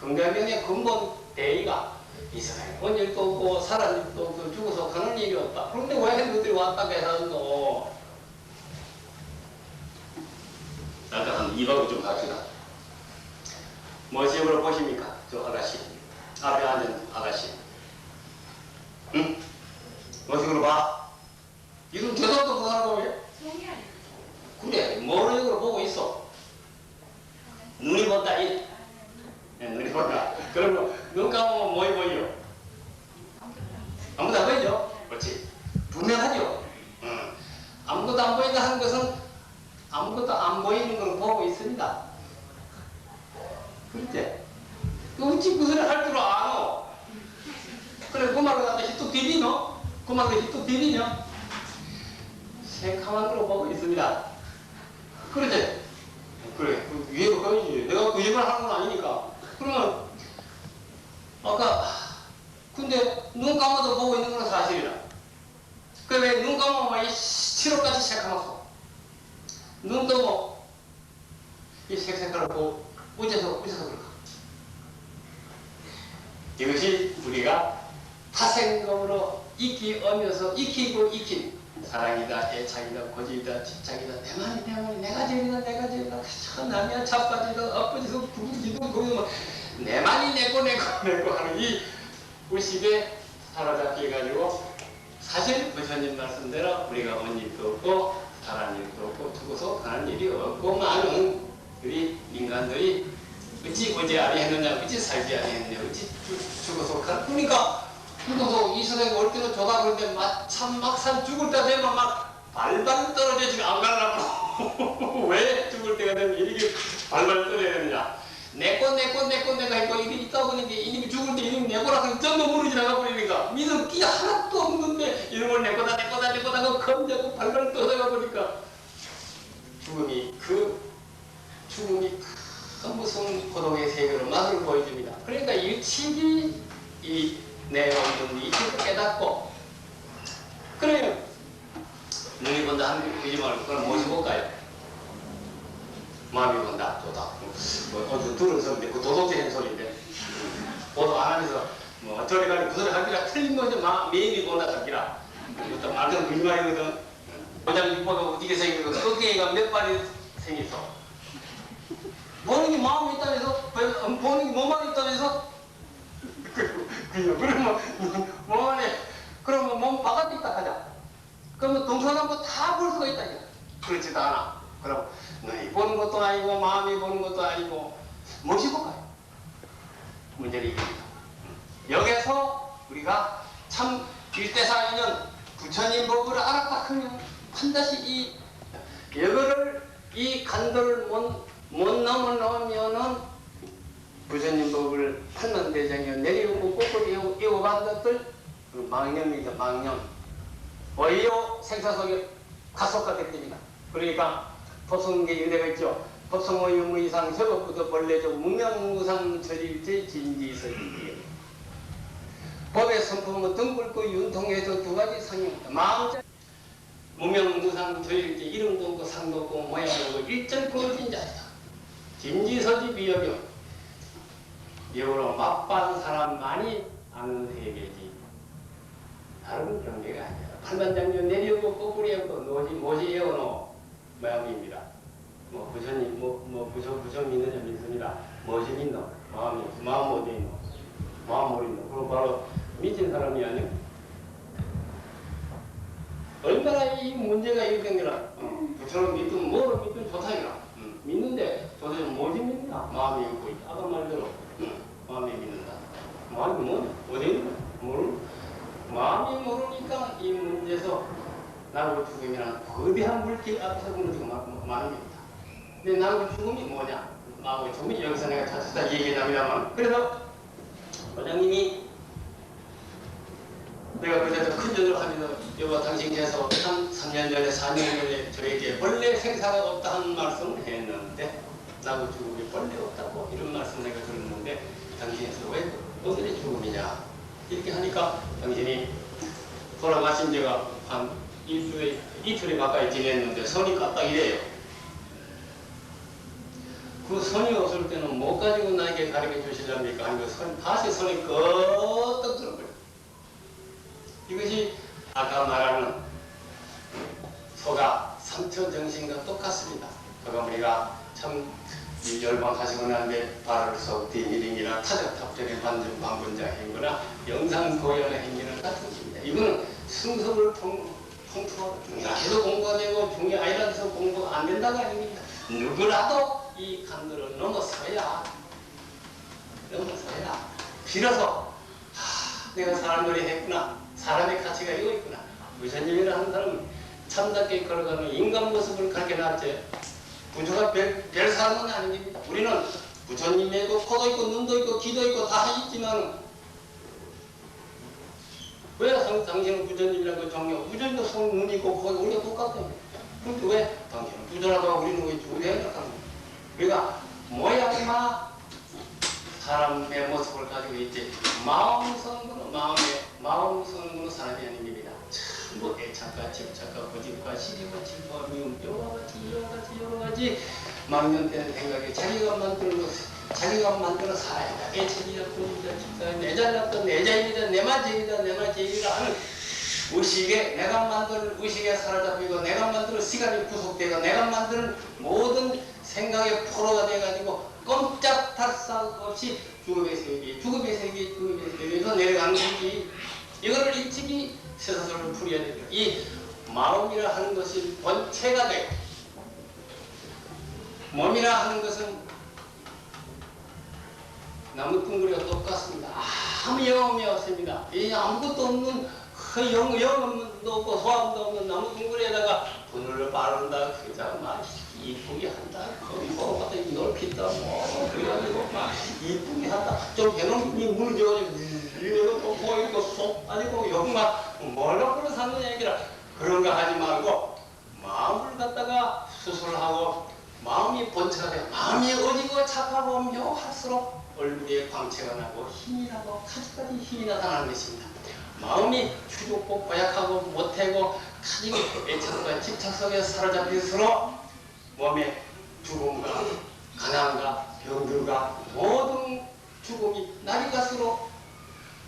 [SPEAKER 2] 건강경의 근본 대의가 이 세상에 온 일도 없고 살아날 일도 없고 죽어서 가는 일이 없다. 그런데 왜 너희들이 왔다고 해서 일단 한 2박을 좀 합시다. 모습으로 보십니까? 저 아가씨 앞에 앉은 아가씨 응? 모습으로 봐. 이름 대답도 못하는 거야? 그래, 머리로 보고 있어. 눈이 본다, 이. 네, 눈이 본다. 그러면 눈 감으면 뭐이 보여? 아무도 안 보이죠? 그렇지. 분명하죠? 응. 아무것도 안
[SPEAKER 1] 그렇지? 어찌 그 소리 할 줄 아노? 그래 그 말을 갖다 히또 비비노? 그 말을 히또 비비냐? 새카만 으로 보고 있습니다. 그렇지? 그래 그 이해가 가야지. 내가 그 얘기를 하는 건 아니니까. 그러면 아까 근데 눈 감아도 보고 있는 건 사실이라. 그 왜 눈 감으면 이 시럽같이 새카맣소? 눈 뜨고 이 색색깔을 보고 어째서 그럴까? 이것이 우리가 파생금으로 익히면서 익히고 익힌 사랑이다, 애착이다, 고집이다, 집착이다, 내만이, 내가 제일이다, 참 남이야, 차빠지다, 엎어지서 부부지도 거기서 내만이 내고 하는 이 의식에 사로잡혀가지고 사실 부처님 말씀대로 우리가 온 일도 없고 다른 일도 없고 죽어서 가는 일이 없고 많은 우리 인간들이 어찌 어제 아니 했느냐, 어찌 살지 아니 했느냐, 어찌 죽어서 가는 그러니까 죽어서 이 세상에 올 때는 좋다 그러는데 참 막상 죽을 때 되면 막 발발 떨어져 지금 안 가려고 왜 죽을 때가 되면 이렇게 발발 떨어야 되느냐 내가 있고 이게 있다 보니까 이놈이 죽을 때 이놈이 내 거라서 전부 무너지 나가 버리니까 믿을 끼 하나도 없는데 이놈을 내 거다 하고 검자고 발발 떨어가 보니까 죽음이 큰 무슨 고독의 세계로 맛을 보여줍니다. 그러니까 일찍이 이 내용은 이치를 깨닫고 그래요. 눈이 본다 하는 게 말고 그럼 무엇이 볼까요? 마음이 본다. 좋다. 어디서 들은 소리인데 그 도덕적인 소리인데 보도 안 하면서 뭐 저리 가니 그 소리 하기라 틀린 거지 매일이 본다 하기라 이것도 말은 무슨 말이거든. 고장 육보도 어떻게 생기거든. 꺾개가 몇 발이 생겼어. 보는 게 마음이 있다면서 보는 게 몸만 있다면서 그러면 몸 안에 그러면 몸 바깥에 있다 하자. 그러면 동서남북 다 볼 수가 있다. 그렇지도 않아. 그럼 눈이 보는 것도 아니고 마음이 보는 것도 아니고 무엇이 볼까요? 문제를 이깁니다. 여기서 우리가 참 일대사이는 부처님 법을 알았다 하면 반드시 이 간도를 못 넘어놓으면은 부처님 법을 판단대장에 내려오고 꼭꼭 이어간 것들 그 망념이죠. 망념 오히려 생사 속에 가속화되게 됩니다. 그러니까 법성계 유대가 있죠. 법성의 유무 이상 세법부터 본래적 무명무상 처질제 진지설이에요. 법의 선품은 등불고 윤통해서 두 가지 상입니다. 마음자 무명무상 처질제 이름도 없고 상도 없고 모양도 없고 일절 부러진 자이다. 진지설이 비역이요. 이거로 맛반 사람만이 아는 세계지 다른 경계가 아니야. 판단장면 내려오고 거꾸로 해오고 뭐지 에어노 마음입니다. 뭐 부처님 부처 믿느냐 믿습니다. 뭐지 믿노? 마음 어디 있노? 마음 어디 있노? 그럼 바로 믿은 사람이 아니고 얼마나 이 문제가 이렇게 되라. 부처를 믿든 뭐를 믿든 좋다 이라. 믿는데 도대체 뭐지 믿느냐? 마음이 있고 있다. 아까 말대로 마음이 믿는다. 마음이 뭐냐? 어디 있는 거야? 마음이 모르니까 이 문제에서 나하고 죽음이라는 거대한 물길 앞에서 무너지고 마는 겁니다. 근데 나하고 죽음이 뭐냐? 나하고 죽음이 여기서 내가 자칫다 얘기합니다만 그래서 원장님이 내가 그때도 큰 전을 하면서 여보 당신께서 3년 전에 4년 전에 저에게 본래 생사가 없다 하는 말씀을 했는데 나하고 죽음이 본래 없다고 이런 말씀 내가 들었는데 당신께서 왜 오늘의 죽음이냐 이렇게 하니까 당신이 돌아가신 지가 한 이틀에 가까이 지냈는데 선이 까딱 이래요. 그 선이 없을 때는 못 가지고 나에게 가르쳐 주시렵니까? 하니까 다시 선이 껐떡 들어버려요. 이것이 아까 말하는 소가 삼천정신과 똑같습니다. 그가 우리가 참 열방하시고 난데 발을 속 뒤미링이나 타적탑적의 방분자 행거나 영상고연의 행위는 같은 것입니다. 이거는 승석을 통틀어 중요해서 공부가 되고 중요 아니라 해서 공부가 안 된다가 아닙니다. 누구라도 이 간도를 넘어서야 비로소 내가 사람들이 했구나. 사람의 가치가 이거 있구나. 부처님이라는 사람은 참답게 걸어가는 인간 모습을 가르쳐놨지 부처가 별 사람은 아닙니다. 우리는 부처님이 있고 코도 있고 눈도 있고 귀도 있고 다 있지만 왜 당신은 부처님이라고 정령? 부처님도 손, 눈 있고 코가 우리가 똑같아요. 근데 왜 당신은 부처라고 우리는 왜 우리가 생각하는 거야? 우리가 모양만 사람의 모습을 가지고 있지 마음 성으로 마음 성으로 사람이 아닙니다. 전부 애착과 집착과 고집과 시기와 질과 미움 여러 가지 망년되는 생각에 자기가 만들어 살아야 돼. 애착이다 고집이다 집착이다 내 잘났다 내 자입니다 내만 제일이다 하는 의식에 내가 만드는 의식에 사로잡히고 내가 만드는 시간이 구속되고 내가 만드는 모든 생각의 포로가 돼가지고 꼼짝달싹 없이 죽음의 세계에서 내려가는 거지. 이거를 일찍이 세상을 풀어야 됩니다. 이 마음이라 하는 것이 본체가 되고 몸이라 하는 것은 나무 둥그리가 똑같습니다. 아무 영험이 없습니다. 이 아무것도 없는 그 영험도 없고 소함도 없는 나무 둥그리에다가 분을 바른다 그자 막 이쁘게 한다 거기 뭐 갖다 넓힌다 뭐 그래가지고 막 이쁘게 한다 좀 해놓은 이 무너져가지고 이거 또 보이고 쏙 빠지고 욕막 뭘 갖고 사는 얘기라 그런 거 하지 말고 마음을 갖다가 수술하고 마음이 본체가 되고 마음이 어디고 착하고 묘할수록 얼굴에 광채가 나고 힘이 나고 가지가지 힘이 나타나는 것입니다. 마음이 추적고 고약하고 못하고 가지고 애착과 집착 속에 사로잡힐수록 몸에 죽음과 가난과 병들과 모든 죽음이 날이 갈수록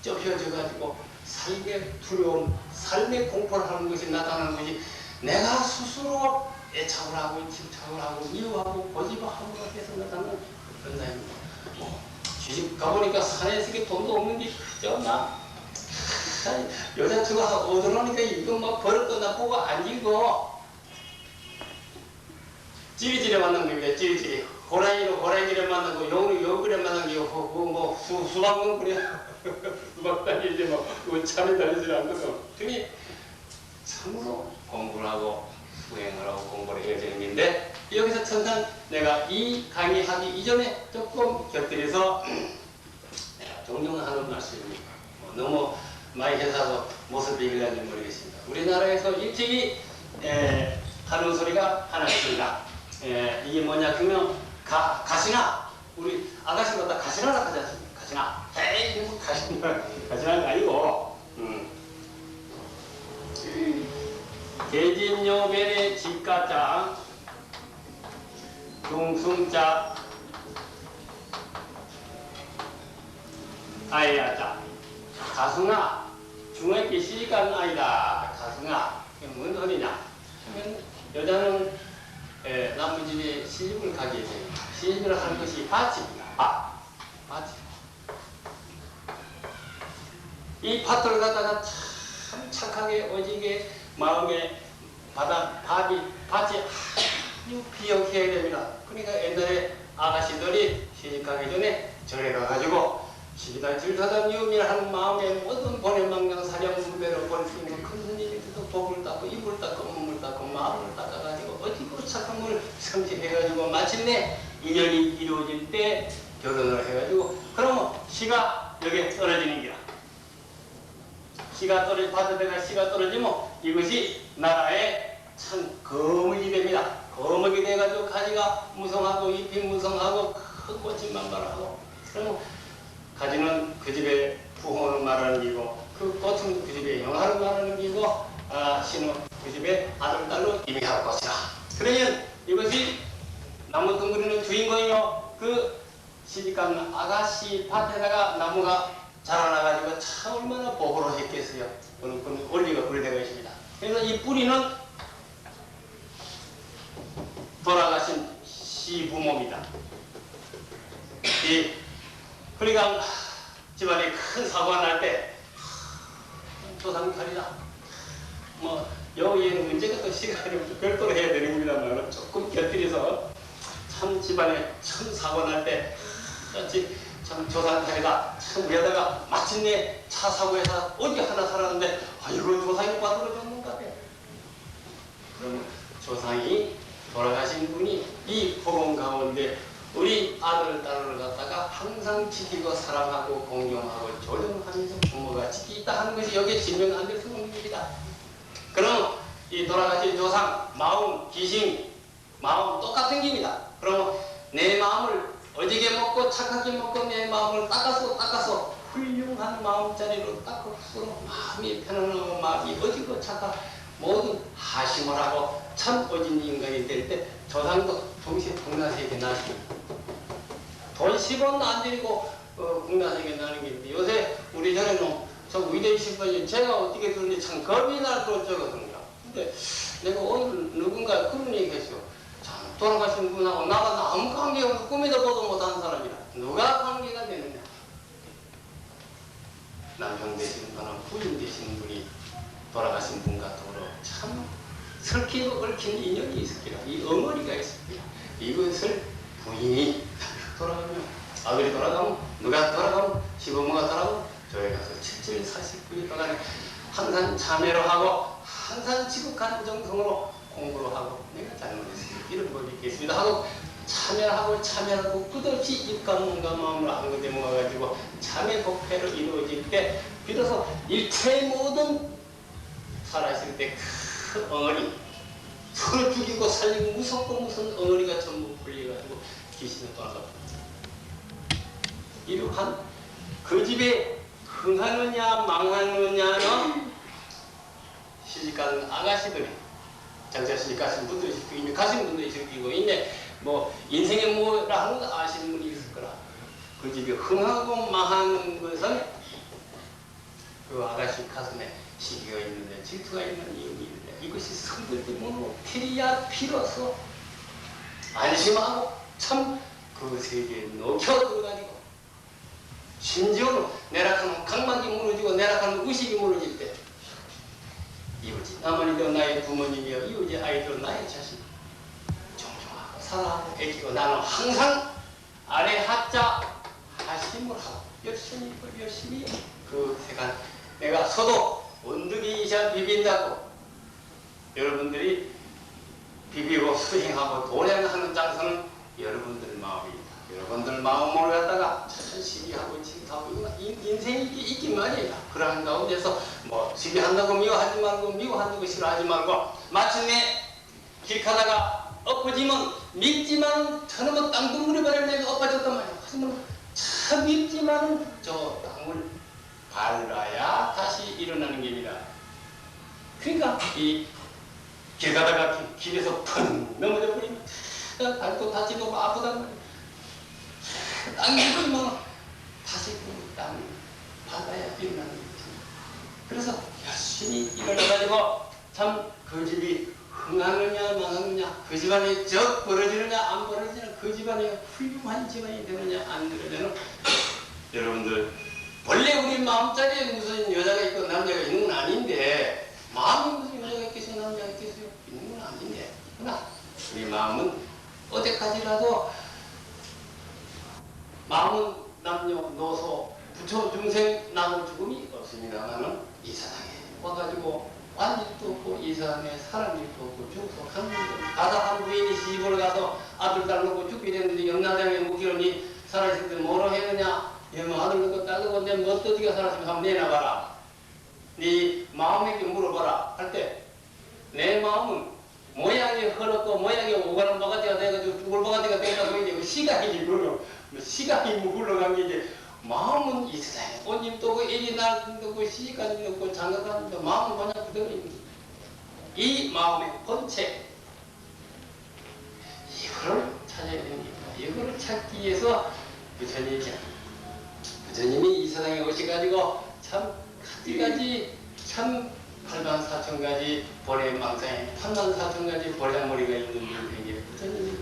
[SPEAKER 1] 좁혀져가지고 삶의 두려움, 삶의 공포를 하는 것이 나타나는 것이 내가 스스로 애착을 하고 집착을 하고 미워하고 고집하는 것에서 나타나는 현상입니다. 시집 가보니까 산에서 돈도 없는 게 그저 막 여자친구가 얻어놓으니까 이거 막 버릇도 나쁘고 안 지고 찌리찌리 만난 겁니다. 찌리찌리 고라니로 고라니를 만나고 용으로 용그레 만난 게 뭐 수박은 그래 수박 다니지 뭐 참이 다니지 않거든. 등이 참으로 공부를 하고 수행을 하고 공부를 해야 되는 건데 여기서 천상 내가 이 강의하기 이전에 조금 곁들여서 존경하는 말씀입니다. 너무 많이 해서 모습이 일날지 모르겠습니다. 우리나라에서 일찍이 하는 소리가 하나 있습니다. 이게 뭐냐 그러면 가시나 우리 아가씨보다 가시나라 하지 않습니까? 가시나 에이 뭐 가시나가 아니고 대진요변의 집가자 중승자 아이야자 가승아 중학교 시간 아이다. 가승아 이게 뭔 소리냐 하면 여자는 남의 집에 시집을 가게 돼요. 시집을 하는 것이 밭입니다. 밭. 이 밭을 갖다가 참 착하게 오지게 마음에 밭이 아주 비옥해야 됩니다. 그러니까 옛날에 아가씨들이 시집가기 전에 절에 가가지고 시기다 질타다 미움이라 하는 마음에 모든 보내망냥 사령분배로 볼 수 있는 큰 스님께서 복을 닦고 입을 닦고 몸을 닦고 마음을 닦아가지고 어디고 착한 걸 성취해가지고 마침내 인연이 이루어질 때 결혼을 해가지고 그러면 시가 여기에 떨어지는 거야. 밭에다가 씨가 떨어지면 이것이 나라의 참 거목이 됩니다. 거목이 돼가지고 가지가 무성하고 잎이 무성하고 큰 꽃이 만발하고 그러면 가지는 그 집에 부흥을 말하는 기고 그 꽃은 그 집에 영화를 말하는 기고 씨는 그 집에 아들 딸로 임의할 것이다. 그러면 이것이 나무 둥그리는 주인공이요 그 시집간 아가씨 밭에다가 나무가 자라나가지고 참 얼마나 보호를 했겠어요. 그런 원리가 그대가 있습니다. 그래서 이 뿌리는 돌아가신 시부모입니다. 그러니까 집안에 큰 사고가 날 때 조상칼이다. 뭐 여기에는 문제가 또 시간이 별도로 해야 되는 겁니다만 조금 곁들여서 참 집안에 큰 사고 날 때 참 조상칼이다. 참 위에다가 마침내 차 사고에서 어디 하나 살았는데 이건 조상이 빠뜨려졌는 것 같아. 그러면 조상이 돌아가신 분이 이 복음 가운데 우리 아들, 딸을 갖다가 항상 지키고 사랑하고 공경하고 조정하면서 부모가 지키다 하는 것이 여기에 증명 안 될 수 없는 겁니다. 그럼 이 돌아가신 조상, 마음, 기심, 마음 똑같은 겁니다. 그럼 내 마음을 어지게 먹고 착하게 먹고 내 마음을 닦아서 훌륭한 마음자리로 닦을수록 마음이 편안하고 마음이 어지고 착하고 모든 하심을 하고 참 어진 인간이 될 때 조상도 동시에 국나세에게 나십니다. 돈 10원도 안 들이고 국나세에게 나는 게 있는데 요새 우리 전에는 저 위대이신 분이 제가 어떻게 들었는지 참 겁이 날 정도거든요. 근데 내가 오늘 누군가 그런 얘기 했어요. 참 돌아가신 분하고 나가 아무 관계없고 꿈에도 보도 못한 사람이라 누가 관계가 되느냐. 남편 되시는 분은 부인 되시는 분이 돌아가신 분과 더불어 참 설키고 얽힌 인연이 있었기라. 이 어머니가 있었기라. 이것을 부인이 돌아가면 아들이 돌아가면 누가 돌아가면 시부모가 돌아가면 저희 가서 70, 40분이 돌아가면 항상 참여를 하고 항상 지극한 정성으로 공부를 하고 내가 잘못했습니다. 이런 법이 있겠습니다 하고 참여하고 끝없이 입과 몸과 마음을 한국에 모아가지고 참여 복회로 이루어질 때 비로소 일체의 모든 살아있을 때 큰 엉어리 서로 죽이고 살리고 무섭고 무슨 엉어리가 전부 풀려가지고 귀신을 떠나갑니다. 이러한 그 집에 흥하느냐 망하느냐는 시집가는 아가씨들이 장차 시집가신 분도 있고 이미 가신 분도 있고 있네. 뭐 인생의 뭐라 하는 거 아시는 분이 있을 거라. 그 집이 흥하고 망하는 것은 그 아가씨 가슴에 시기가 있는데 질투가 있는 이유가 있는데 이것이 성들 때문에 필이야 필요서 안심하고 참 그 세계에 녹혀 들어가지고 심지어는 내락하는 각막이 무너지고 내락하는 의식이 무너질 때 이웃이 나만이도 나의 부모님이여 이웃이 아이도 나의 자식 존중하고 사랑하고 애기고 나는 항상 아래 하자 하심을 하고 열심히 그 세간 내가 서도 언덕이 이자 비빈다고 여러분들이 비비고 수행하고 도량하는 장소는 여러분들 마음입니다. 여러분들 마음을 갖다가 참 시비하고 질투하고 인생이 있긴 말이에요. 그러한 가운데서 뭐 시비한다고 미워하지 말고 미워한다고 싫어하지 말고 마침내 길 가다가 엎어지면 밉지만 저놈의 땅둥물에 발을 내가 엎어졌단 말이에요. 하지만 참 밉지만 저 땅을 밟아야 다시 일어나는 겁니다. 그러니까 이 길 가다가 길에서 펑 넘어져 버리면 밟고 다치고 아프단 말이에요. 땅이 보이면 다시 그 땅을 밟아야 일어나는 거죠. 그래서 열심히 일어나가지고 참 그 집이 흥하느냐 망하느냐 그 집안이 적 벌어지느냐 안 벌어지느냐 그 집안이 훌륭한 집안이 되느냐 안 되느냐는 여러분들 원래 우리 마음자리에 무슨 여자가 있고 남자가 있는 건 아닌데 마음에 무슨 여자가 있겠어요 남자가 있겠어요 있는 건 아닌데 그러나 우리 마음은 어디까지라도 마음은 남녀 노소 부처 중생 나무 죽음이 없습니다만은 이 세상에 와가지고 완집도 없고 이 세상에 사람일도 없고 중소한 가다 한 부인이 시집을 가서 아들 딸 놓고 죽게 됐는데 영남장에 묵기로니 살아있을 때 뭐로 했느냐 뭐 아들 놓고 딸 놓고 내 멋더지가 살았으면 한번 내놔봐라 네 마음에게 물어봐라 할 때 내 마음은 모양이 흐렸고 모양이 오가는 바가지가 돼가지고 죽을 바가지가 돼가지고 이제 시각이 물러 시각이 흘러간 게 이제 마음은 이 세상에 꽃잎도 없고 애기 날도 없고 시집가는 게 없고 장가가는 게 마음은 그냥 그대로입니다. 이 마음의 본체 이거를 찾아야 되는 겁니다. 이거를 찾기 위해서 부처님이 이 세상에 오셔가지고 참 가지가지 참 8만 4천 가지 보례 망상에 8만 4천 가지 보례머리가 있는 분에게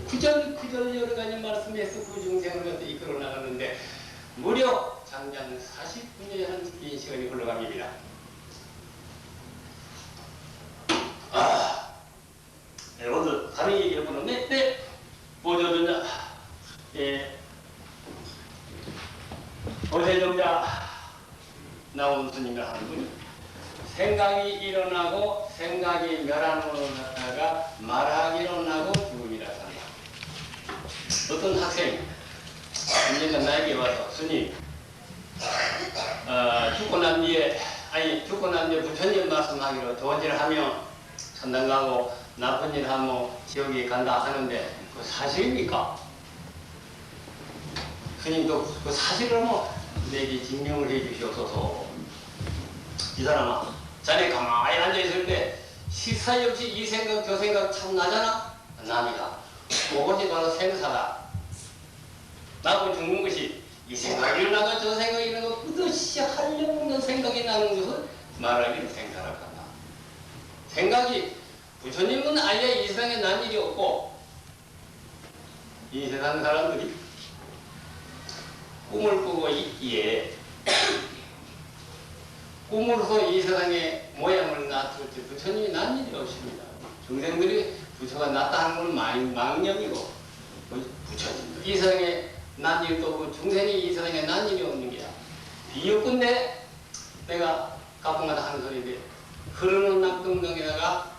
[SPEAKER 1] 부처님이 구절 여러 가지 말씀해서 그 중생을 갖다 이끌어 나갔는데 무려 장장 40분이라는 긴 시간이 흘러갑니다. 여러분들 다른 얘기를 보는데 네 보조전자 보세전자 나온 스님이 하는 분이 생각이 일어나고 생각이 멸함으로 나다가 말하기로 나고 죽음이라 한다. 어떤 학생이 언젠가 나에게 와서 스님 죽고 난 뒤에 부처님 말씀하기로 좋은 일 하면 천당 가고 나쁜 일 하면 지옥에 간다 하는데 그 사실입니까? 스님도 그 사실을 내게 증명을 해 주시옵소서. 이 사람아, 자네 가만히 앉아있을 때 식사이 없이 이 생각 저 생각 참 나잖아? 납니다. 그것이 바로 생사다. 나고 죽는 것이 이 생각이 일어나고 저 생각이 일어나고 끝없이 한없는 생각이 나는 것을 말하기로 생사라고 한다. 생각이 부처님은 아예 이 세상에 난 일이 없고 이 세상 사람들이 꿈을 꾸고 있기에 꿈으로서 이 세상의 모양을 낮출 때 부처님이 난 일이 없습니다. 중생들이 부처가 낫다 하는 건 망념이고 부처님도 이 세상에 난 일도 없고 중생이 이 세상에 난 일이 없는 게야. 비유꾼데 내가 가끔가다 하는 소리인데 흐르는 남동강에다가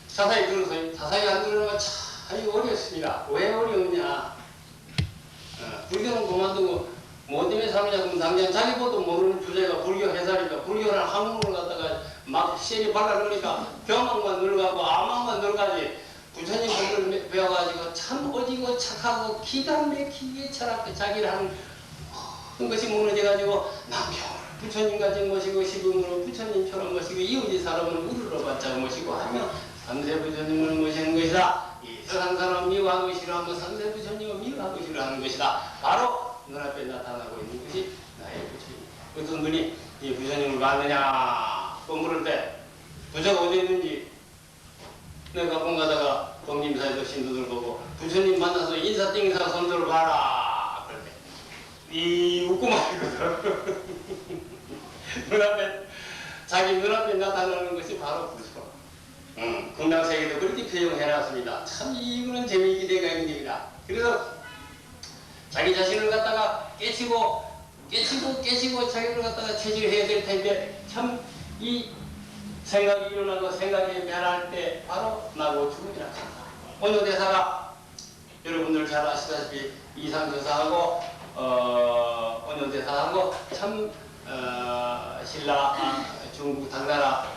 [SPEAKER 1] 자사히 들어서 자사히 안 들어가면 참 어렵습니다. 왜 어려우냐? 불교는 그만두고 뭐 때문에 사느냐 그러면 당장 자기보도 모르는 주제가 불교 해설이니까 불교라는 학문을 갖다가 막 시리 발라 그러니까 경험만 늘어가고 아망만 늘어가지 부처님 공부를 배워가지고 참 어지고 착하고 기가 막히게 철학도 자기를 하는 것이 무너져가지고 남편을 부처님같이 모시고 시부모를 부처님처럼 모시고 이웃이 사람을 우르러봤자 모시고 하며 삼세부처님을 모시는 것이다. 이 세상 사람 미워하고 싫어하면 삼세부처님을 미워하고 싫어하는 것이다. 바로 눈앞에 나타나고 있는 것이 나의 부처님. 어떤 분이 이 부처님을 봤느냐 물을 때 부처가 어디 있는지 내가 가끔 가다가 동림사에도 신도들 보고 부처님 만나서 인사띵사 손들어 봐라 그럴 때 이 웃고 말이거든. 눈앞에 자기 눈앞에 나타나는 것이 바로 부처. 금강세계도 그렇게 표현해놨습니다. 참 이거는 재미있게 되가 있는 겁니다. 그래서 자기 자신을 갖다가 깨치고 자기를 갖다가 체질해야 될 텐데 참 이 생각이 일어나고 생각이 변할 때 바로 나고 죽음이라 한다. 오늘 대사가 여러분들 잘 아시다시피 이상조사하고 오늘 대사하고 참 신라 중국 당나라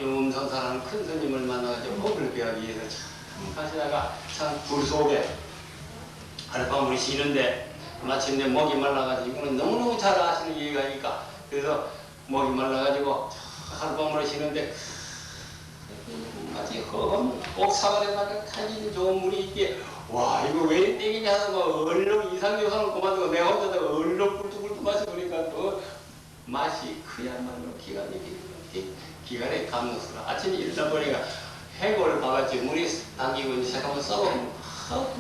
[SPEAKER 1] 영음선사라는 큰 스님을 만나가지고 법을 배우기 위해서 참 가시다가 참 불 속에 하룻밤을 쉬는데 마침내 목이 말라가지고 이거는 너무너무 잘 아시는 얘기가니까 그래서 목이 말라가지고 하룻밤을 쉬는데 마치 험한 옥사발에다가 탄진 좋은 물이 있기에 와 이거 왜 땡기냐 하다가 얼른 이상조사는 그만두고 내가 혼자다가 얼른 꿀뚝꿀뚝 마셔보니까 그 맛이 그야말로 기가 막히게 기간에 감동스러워. 아침에 일어나 보니까 해골을 봐가지 물이 당기고 이제 잠깐만 썩어보면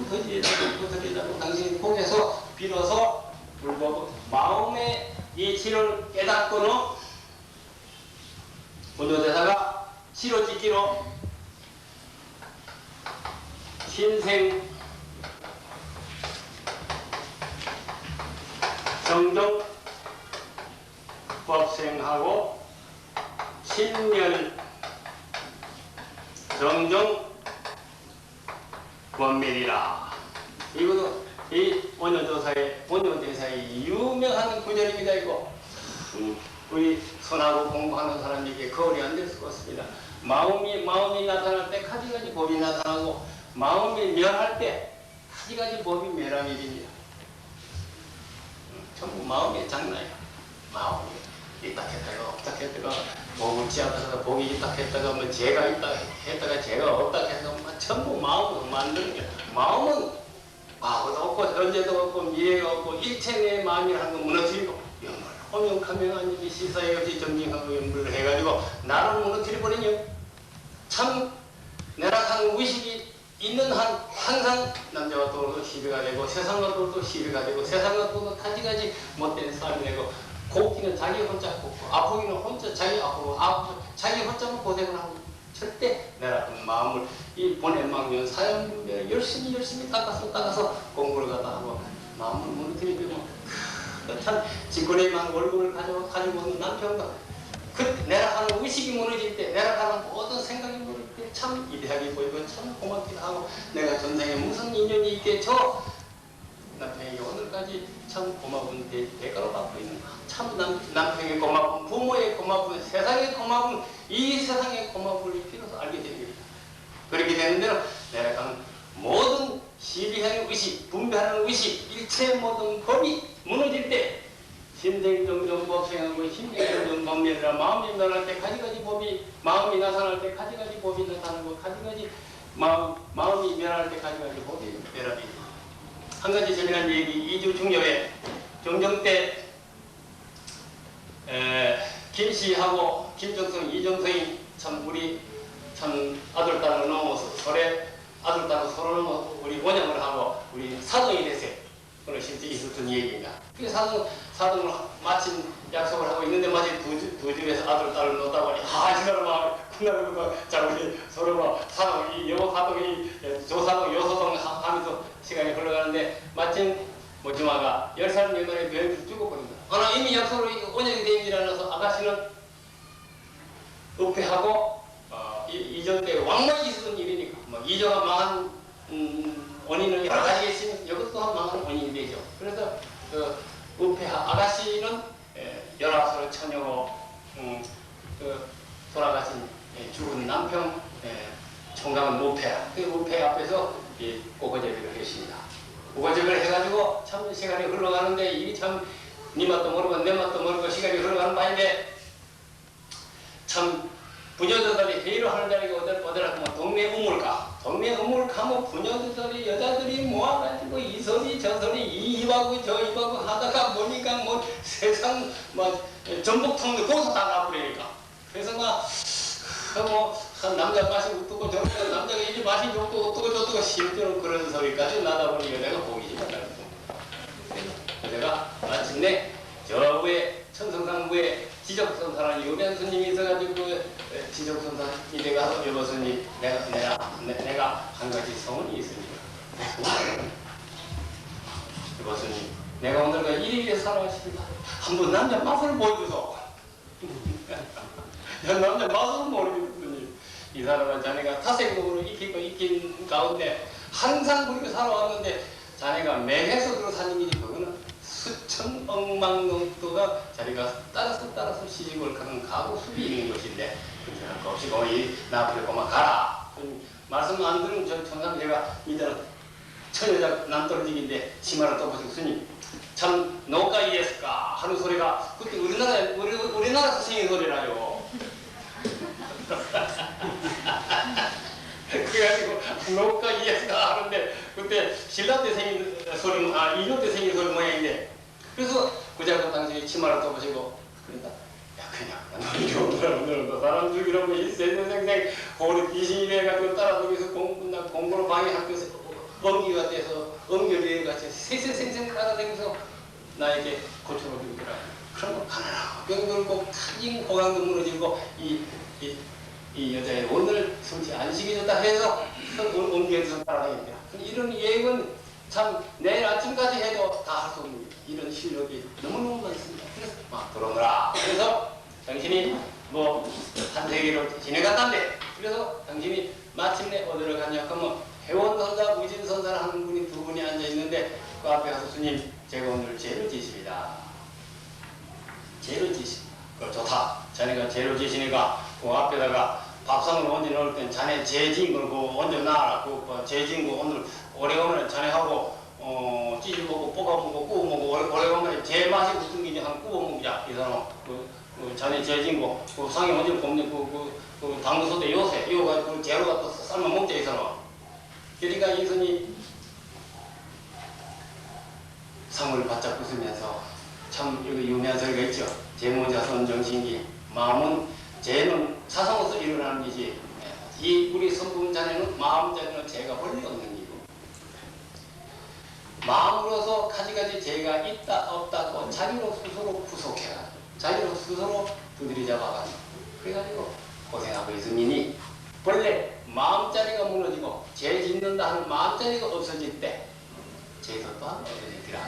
[SPEAKER 1] 부서지다고 당신이 통해서 빌어서 불보고 마음의 이치를 깨닫고는 본조대사가 시로짓기로 신생 정정 법생하고 신년 정정 원멸이라. 이것도 이 원효대사의 유명한 구절입니다. 이거 우리 선하고 공부하는 사람에게 거울이 안 될 수가 없습니다. 마음이 나타날 때 가지가지 법이 나타나고 마음이 멸할 때 가지가지 법이 멸함이 됩니다. 전부 마음의 장난이야. 마음이 있다 했다가 없다 했다가 복을 지었다가 복이 있다 했다가 뭐 죄가 있다 했다가 죄가 없다 했다가 뭐 전부 마음으로 만드는 게 마음은 과거도 없고 현재도 없고 미래가 없고 일체 내 마음이라는 건 무너뜨리고 허명카명한 일이 시사에 없이 정진하고 연불을 해가지고 나를 무너뜨려버리니 참 내락하는 의식이 있는 한 항상 남자와 또도 시비가 되고 세상과 또도 시비가 되고 세상과 또도 가지가지 못된 싸움이 되고 곱기는 자기 혼자 곱고 아프기는 혼자 자기 아프고 자기 혼자만 고생을 하고 절대 내락하는 마음을 이 보내망년 사연분별 열심히 닦아서 공부를 갖다 하고 마음을 무너뜨리고 참 직권에만 월급을 가지고 있는 남편과 그 내락하는 의식이 무너질 때 내락하는 모든 생각이 무너질 때 참 이대하게 보이고 참 고맙기도 하고 내가 전생에 무슨 인연이 있겠죠. 대가로 받고 있는 참 남편의 고마움, 부모의 고마움, 세상의 고마움, 이 세상의 고마움을 비로소 알게 됩니다. 그렇게 되는 데는 내가 모든 시비하는 의식, 분배하는 의식, 일체 모든 법이 무너질 때 심생정정 법생하고 심생정정 법면이라 마음이 변할 때 가지가지 법이 마음이 나타날 때 가지가지 법이 나타나고 가지가지 마음이 변할 때 가지가지 법이 변합니다. 한 가지 재미난 얘기, 2주 중엽에 정정 때 김씨하고 김정성, 이정성이 참 우리 참 아들 딸을 넘어서 설에 아들 딸을 서로 넘어 우리 원양을 하고 우리 사동이 됐어요. 오늘 실제 있었던 얘기입니다. 그 사동을 마침 약속을 하고 있는데 마치 두 집에서 아들 딸을 놓다 보니 지나라 막 그날부터 자 우리 서로 막 사동 이 요 사동이 조사동 요사동 하면서 시간이 흘러가는데 마침 모지마가 10살 미만의 뇌를 죽어버립니다. 하나 이미 약속으로 원양이 된 줄 알아서 아가씨는 은폐하고 이전 때 왕만이 있었던 일이니까 이전가 망한 원인은 여러 가지가 있으면 이것 또한 망한 원인이 되죠. 그래서 아가씨는 19살 처녀고 돌아가신 죽은 남편 총각은 무패야. 그 무패 앞에서 오거제비를 했습니다. 오거제비를 해가지고 참 시간이 흘러가는데 이게 참 네 맛도 모르고 내 맛도 모르고 시간이 흘러가는 바인데 참 부녀들이 회의를 하는 자리가 어디라 하면 동네 우물가. 동네 우물가면 부녀들이 여자들이 모아가지고 이 소리 저 소리 이 입하고 저 입하고 하다가 보니까 뭐 세상 뭐 전복통도 거기서 다 나버리니까. 그래서 한 남자 맛이 어떻고 저렇고 남자가 이 맛이 좋고 어떻고 저떻고 심지어 그런 소리까지 나다 보니 여자가 보기 싫었다는 여자가 마침내 저 위에 천성상부에 지적선사라는 유명 스님이 있어가지고 지적선사이 돼가서 여보 스님 내가 한 가지 소원이 있으니까 여보 스님 내가 오늘과 일일이 살아왔습니다. 한번 남자 맛을 보여줘서 남자 맛을 모르겠더니 이 사람은 자네가 타생목으로 익힌 가운데 항상 그렇게 살아왔는데 자네가 맹해서 사는 일이 그거는 수천 억만 농도가 자리가 따라서 시집을 가는 가고 숲이 있는 것인데 그냥 없이 거의 나버리고만 가라. 말씀 안 들으면 저 천상 제가 이제는 처여자 남떨어지기인데 치마를 떠보시고 스님 참 너가 이해했을까 하는 소리가 그때 우리나라 스승의 소리라요. 그래가지고 너가 이해했을까 하는데 그때 신라 때 생긴 소리 이조 때 생긴 소리 모양인데 그래서 구자고 당시에 치마를 떠보시고 그러니까 야 그냥 너희들 사람 죽이려면 일세생생 우리 귀신이 돼가지고 따라다니면서 공부로 방해학교에서 엄기가 돼서 엄결이 같이 세세생생 따라다니면서 나에게 고통을 주더라. 그런 거 가난하고 병들고 타진 고강도 무너지고 이 여자의 오늘 성취 안식이 좋다 해서 옮겨서 따라다닙니다. 이런 예언은 참 내일 아침까지 해도 다 할 수 없는 이런 실력이 너무너무 많습니다. 그래서 막 들어오너라. 그래서 당신이 한 세계로 지내갔단데 그래서 당신이 마침내 어디로 갔냐 하면 회원선사, 무진선사를 하는 분이 두 분이 앉아있는데 그 앞에 가서 스님 제가 오늘 죄를 지십니다. 죄를 지십니다. 그럼 좋다. 자네가 죄를 지시니까 그 앞에다가 밥상을 얹어 놓을 땐 자네 죄 지은 걸 얹어 놔라. 죄 지은 거 오늘 오래오래 자네하고 찌질 먹고 볶아 먹고 구워 먹고 오래오래 죄 맛이 무슨 기냐 한 구워 먹자. 이 사람 자네 죄 지은 거 상에 얹어 굽는 그 당근소대 요새 이거 그 재로 갖다 삶아 먹자 이 사람. 그러니까 이선이 상을 바짝 웃으면서 참 여기 유명한 소리가 있죠. 제모자손 정신기 마음은 죄는 사상으로서 일어나는 거지 이 우리 성품 자네는 마음 자네는 죄가 원래 없는 기고 마음으로서 가지가지 죄가 있다 없다고 자기로 스스로 구속해가지고 자기로 스스로 두드리 잡아가지고 그래가지고 고생하고 있으니 원래 마음자리가 무너지고 죄 짓는다 하는 마음자리가 없어질 때 죄도 또한 없어지더라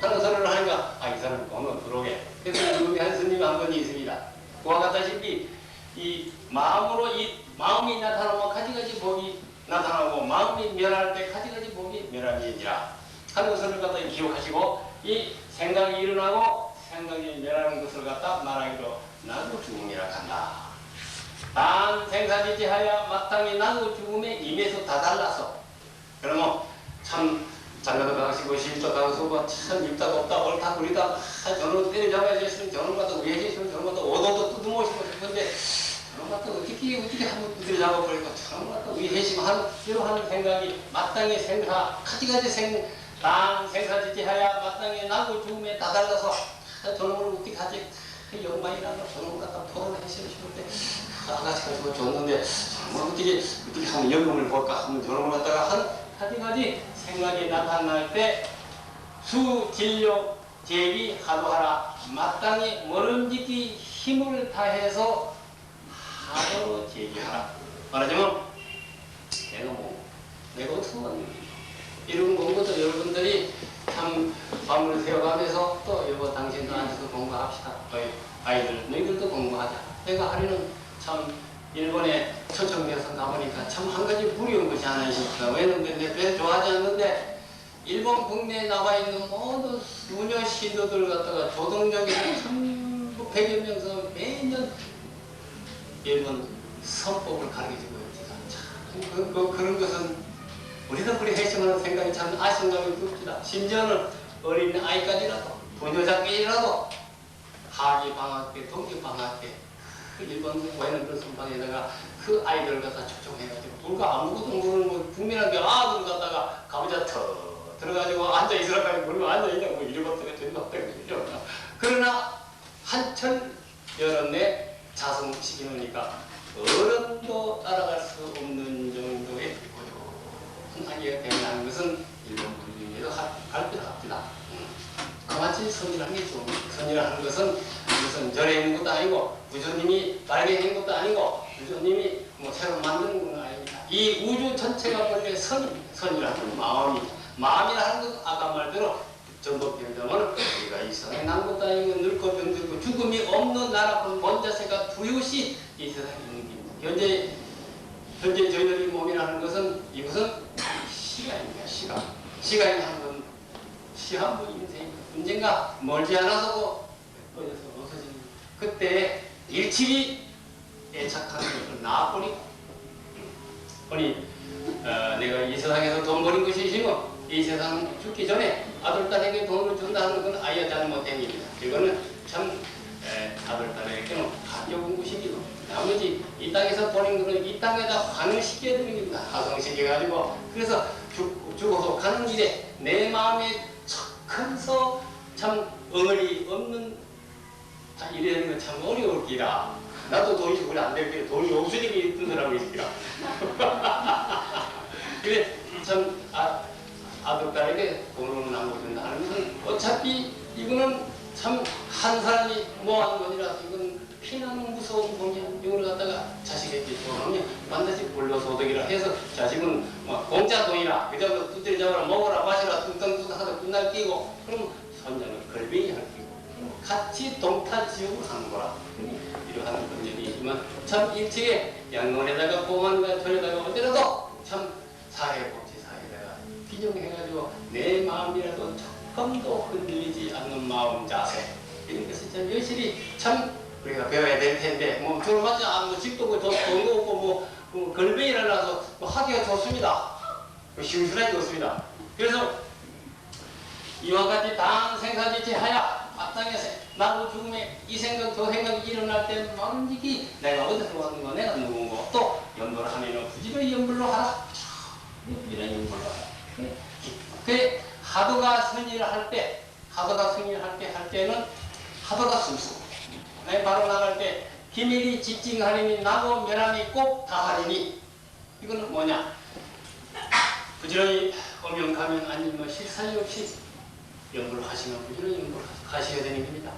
[SPEAKER 1] 하는 소리를 하니까 이 사람이 오늘 들어오게 그래서 유명한 스님이 한 분이 있습니다. 그와 같다시피 이 마음으로 이 마음이 나타나면 가지가지 법이 나타나고 마음이 멸할 때 가지가지 법이 멸하니라 하는 것을 갖다 기억하시고 이 생각이 일어나고 생각이 멸하는 것을 갖다 말하기로 나도 죽음이라 한다. 단 생사지지하여 마땅히 나도 죽음에 임해서 다 달라서. 그러면 참 장가도 가시고 시집도 가시고 참 입다가 없다 옳다 그리다 저놈 때려잡아야 되시면 저놈 갖다 위에 계시면 저놈 갖다 오도도 뜯어모시고 싶은데 저놈 갖다 어떻게 한번 두드려 잡아버리고 저놈 갖다 위에 계시면 하는 생각이 마땅히 가지가지 단 생사지지하여 마땅히 나도 죽음에 다 달라서 저놈을 어떻게 하지? 영광이라고 저놈 갖다 토론하시고 싶은데 아가씨 가지고 줬는데 어떻게 하면 연금을 볼까 하면 저놈을 갖다가 가지가지 생각이 나타날 때 수진료 제기 하도하라. 마땅히 모름지기 힘을 다해서 하도로 제기하라. 말하자면 내가 어떻게 이런 공부도 여러분들이 참 밤을 새워가면서 또 여보 당신도 앉아서 공부합시다. 아이들 너희들도 공부하자. 내가 하루는 참 일본에 초청돼서 가보니까 참 한 가지 부러운 것이 하나 있습니다. 왜냐면 내 별로 좋아하지 않는데 일본 국내에 나와 있는 모든 수녀 신도들 갖다가 조동적에서 전부 100여 명서 매년 일본 선법을 가르쳐주고 있습니다. 참 그런 것은 우리도 그리 했으면 생각이 참 아쉬움감이 듭니다. 심지어는 어린 아이까지라도 부녀자끼리라도 하기 방학 때 동기 방학 때 그 일본 와이너들 선방에다가 그 아이들 갖다 초청해가지고 불과 아무것도 모르는 뭐 국민한테 아들 갖다가 가보자 터 들어가지고 앉아 있으라고 물고 앉아 있냐고 이러봤다가 저러봤다가 그러죠. 그러나 한철 여름에 자성시키니까 어른도 따라갈 수 없는 정도의 고요한 아기가 되는 것은 일본 분중에도 갈비합니다. 그같이 선이라는 게 좀 선이라는 것은 무슨 절에 있는 것도 아니고 부처님이 발견한 것도 아니고 부처님이 뭐 새로 만드는 건 아닙니다. 이 우주 전체가 본래 선입니다. 선이라는 마음이라는 것은 아까 말대로 전법병정은 우리가 이 선에 난 것도 아니고 늙고 병들고 죽음이 없는 나라뿐 본자세가 두려시 이 세상에 있는 겁니다. 현재 저희들이 몸이라는 것은 이것은 시간입니다. 시간이 한 번 시한부 인생입니다. 언젠가 멀지 않아서도 없어지는 그때 일찍이 애착하는 것을 놔버리고 아니 내가 이 세상에서 돈 버린 것이 있으면 이 세상 죽기 전에 아들 딸에게 돈을 준다는 건 아예 잘못된 일입니다. 이거는 참 아들 딸에게는 가벼운 것이기도 나머지 이 땅에서 버린 것은 이 땅에다 환원시켜야 되는 겁니다. 하성시켜가지고 그래서 죽어서 가는 길에 내 마음에 척해서 참 엉어리 없는 이래는 건 참 어려울 기라. 나도 돈이 그래 안 되게 돈이 없으니까 있던 사람이 있기라. 그래 참 아들 딸에게 돈을 남겨준다는 것은 어차피 이거는 참 한 사람이 모아는 것이라서 이건 피나는 무서운 돈이야. 이걸 갖다가 자식에게 줘놓으면 반드시 불로소득이라 해서 자식은 뭐 공짜 돈이라 그저 두드려 잡아라 먹어라 마시라 뚱뚱뚱 하다 끝날 끼고 그럼 손자는 걸뱅이 할 끼고 같이 동타지옥을 하는 거라. 이러한 문제이 있지만 참 일찍에 양론에다가 공안과 절에다가 어디라도 참 사회복지사에다가 비정해가지고 내 마음이라도 조금도 흔들리지 않는 마음 자세 이런 것을 참 열심히 참 우리가 배워야 될 텐데 뭐 저를 맞지 뭐 집도 없고 돈도 없고 뭐 걸뱅이를 나서 뭐 하기가 좋습니다. 시원시원하게 좋습니다. 그래서 이와 같이 당 생사지지하야 마땅해서 나도 죽음에 이 생각 저 생각이 일어날 때 만지기 내가 어디서 왔는가 내가 누군가 또 염불을 하면 부지런히 염불로 하라. 이런 염불로 하라. 그 하도가 선의를 할 때는 하도가 숨수. 내 바로 나갈 때 기밀이 집징하리니 나도 멸함이 꼭 다하리니 이거는 뭐냐? 부지런히 오면 가면 아니면 실사이 없이 연구를 하시면 부지런히 연구를 하셔야 되는 겁니다.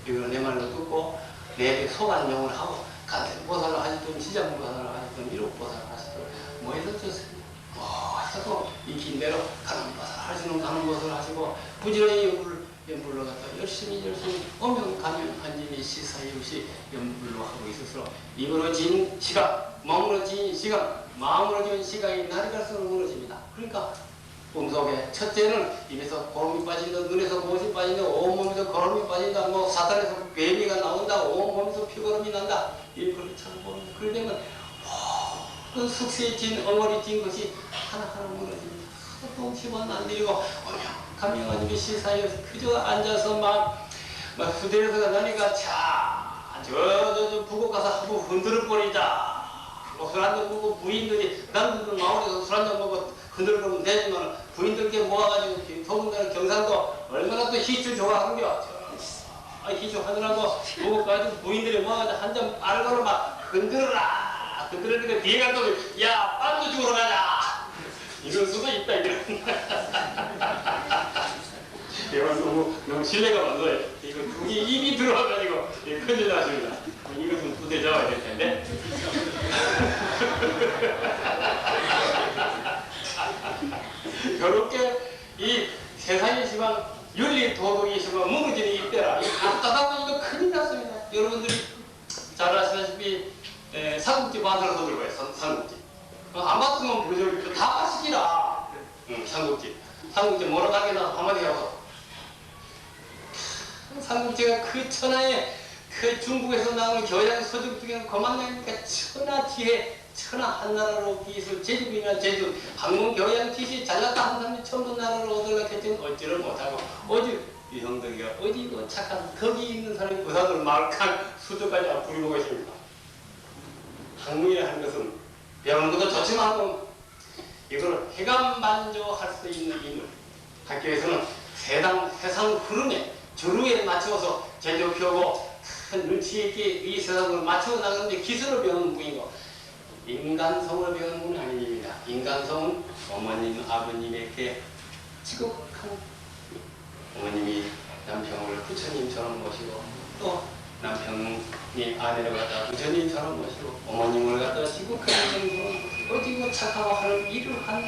[SPEAKER 1] 이거는 내 말로 듣고 내 소관용을 하고 간생 보살을 하시든 시장 보살을 하시든 미륵 보살을 하시든 뭐 해도 좋습니다. 뭐 해도 익힌 대로 가는 보살 하시는 가는 보살을 하시고 부지런히 연불로 갖다 열심히 오면 가면 앉으니 시사이 없이 연불로 하고 있어서 이루어진 시간, 머무러진 시간, 마음으로 진 시간이 날이 갈수록 멀어집니다. 그러니까 꿈속에 첫째는 입에서 고름이 빠진다, 눈에서 무엇이 빠진다, 온몸에서 거름이 빠진다, 뭐 사탄에서 괴미가 나온다, 온몸에서 피고름이 난다. 이걸 참 보면 그러면 그 숙세에 진 엉어리 진 것이 하나하나 무너집니다. 동치만 안 들이고 감명한 입에 시사에서 그저 앉아서 막 후대에서 나니까 저 부곡 가서 한번 흔들어 버리자. 술 한잔 먹고 부인들이 남들은 마을에서 술 한잔 먹고 흔들어 보면 되지만 부인들께 모아가지고 더군다나 경상도 얼마나 또 희주 좋아하는겨. 희주 하느라고 부곡 가지고 부인들이 모아가지고 한 잔 빨고로 막 흔들어라. 흔들으니까 뒤에가 또 야 빵도 주우러 가자. 이럴 수도 있다 이런. 내가 너무 신뢰가 많아요. 이거 그게 입이 들어와가지고 큰일 나십니다. 이거 좀 두대 잡아야 될 텐데. 이렇게 이 세상의 시방 윤리 도덕의 시방 무너지는 이때라. 답답하고 이거 큰일 났습니다. 여러분들이 잘 아시다시피 삼국지 반사를 더 들어가요. 삼국지. 안 봤으면 부르죠. 다 봤으기라. 삼국지 뭐라고 하겠나 한마디 하고. 삼국지가 그 천하의 그 중국에서 나오는 교양 서적 중에 그만하니까 천하 지혜, 천하 한나라로 기술, 제주국이나 제주, 학문 교양 지시 잘났다 한 사람이 처음부터 나라를 얻으려고 했지만 얻지를 못하고 어디 유형덕이가 어디 그 착한 거기 있는 사람이 부산으로 말칸 수도까지 부리고 있습니다. 학문이라 하는 것은 배우는 것도 좋지만 이걸 해감만족할 수 있는 인물. 학교에서는 세상 흐름에 주루에 맞춰서 제대로 펴고 눈치 있게 이 세상을 맞춰 나가는데 기술을 배우는 분이고 인간성을 배우는 분이 아닙니다. 인간성은 어머님, 아버님에게 지극한 어머님이 남편을 부처님처럼 모시고 또 남편이 아내를 갖다가 부처님처럼 모시고 어머님을 갖다가 지극한 정성으로 어디고 착하고 하는 일을 한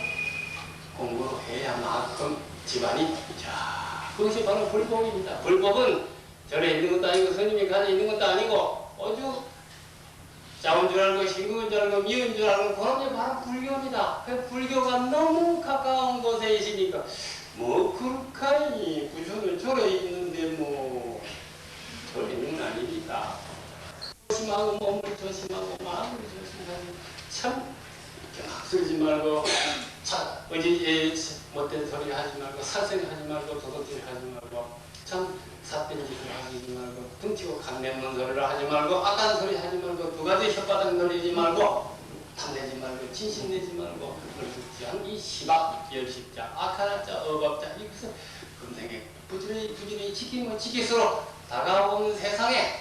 [SPEAKER 1] 공부를 해야만큼 집안이 그것이 바로 불법입니다. 불법은 절에 있는 것도 아니고 스님이 가져 있는 것도 아니고 아주 짜온 줄 알고 싱거운 줄 알고 미운 줄 알고 그런 게 바로 불교입니다. 그 불교가 너무 가까운 곳에 있으니까 뭐 그렇게 부처는 절에 있는데 뭐 절에 있는 건 아닙니다. 조심하고 몸을 조심하고 마음을 조심하고 참 막 쓰지 말고 어디 못된 소리 하지 말고 살생하지 말고 도둑질 하지 말고 참 삿된 짓을 하지 말고 등치고 강내없는 소리를 하지 말고 악한 소리 하지 말고 두 가지 혓바닥 놀리지 말고 탐내지 말고 진심내지 말고 그렇지 이 시박 열십자 악하나자 어법자 이것을 금생에 부지런히 지키면 지킬수록 다가오는 세상에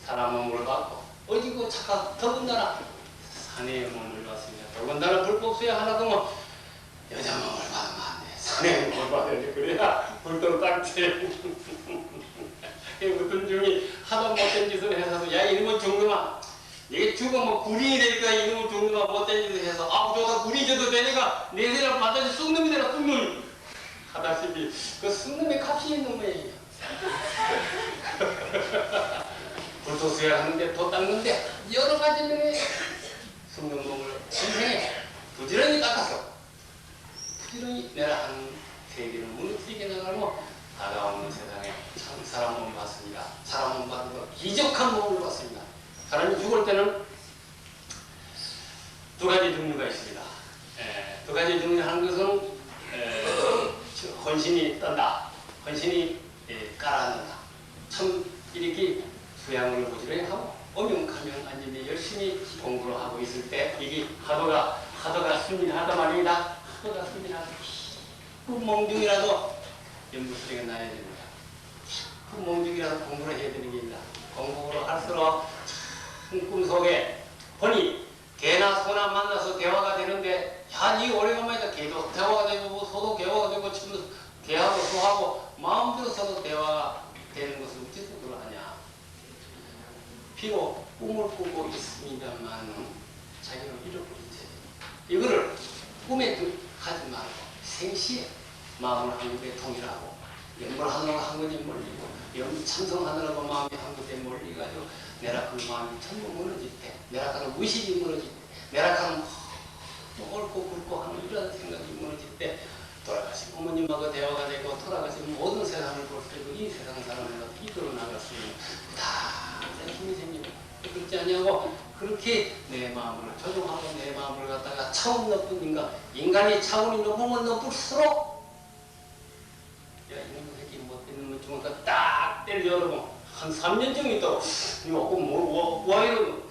[SPEAKER 1] 사람 몸을 받고 어디고 착한 더군다나 사내의 몸을 받습니다. 더군다나 불법수에 하나 그러면 여자 몸을 받으면 안 돼. 사내의 몸을 받아야 돼. 그래야 불도로 딱지. 어떤 중이 하도 못된 짓을 해서 야 이놈의 죽놈아 이게 죽으면 구린이 되니까 이놈의 죽놈아 못된 짓을 해서 저다 구린이 져도 되니까 내 세상 반드시 쑥놈이 되라 쑥놈이 하다시피 그 쑥놈의 값이 있는 거예요. 불도수에 하는데 도 닦는데 여러 가지 면에 숨는 몸을 인생에 부지런히 닦아서 부지런히 내라 하는 세계를 무너뜨리게 나가고 다가오는 세상에 참 사람 몸을 받습니다. 사람 몸 받은 거 기적한 몸을 받습니다. 사람이 죽을 때는 두 가지 종류가 있습니다. 두 가지 종류 하는 것은 헌신이 떤다. 헌신이 깔아앉는다. 참 이렇게 수양을 부지런히 하고 엄용하면 앉으면 열심히 공부를 하고 있을 때 이게 하도가 순진하다 말입니다. 하도가 순진하다. 그 몽중이라도 연구소리가 나야 됩니다. 그 몽중이라도 공부를 해야 되는 겁니다. 공부를 할수록 꿈속에 보니 개나 소나 만나서 대화가 되는데 이 오래간만이다 개도 대화가 되고 소도 대화가 되고 개하고 소하고 마음대로 서도 대화가 되는 것을 어째서 그러하냐. 비록 꿈을 꾸고 있습니다만 자기를 잃어버리지. 이거를 꿈에 하지 말고 생시에 마음을 한 곳에 통일하고 연구를 하느라고 한 곳에 몰리고 연구 참성하느라고 마음이 한 곳에 몰리가지고 내락하는 마음이 전부 무너질 때 내락하는 의식이 무너질 때 내락하는 또 옳고 굵고 하는 이런 생각이 무너질 때 돌아가신 어머님하고 대화가 되고 돌아가신 모든 세상을 볼 수 있고 이 세상 사람을 이끌어 나갈 수 있는 다 힘이 생기고 그렇지 아니하고 그렇게 내 마음을 조종하고 내 마음을 갖다가 차원 높은 인간이 차원이 높으면 높을수록 야 이놈의 새끼 못되는 것 중에 딱 때려 열어보면 한 3년 정도 있다고 이거 와 이러노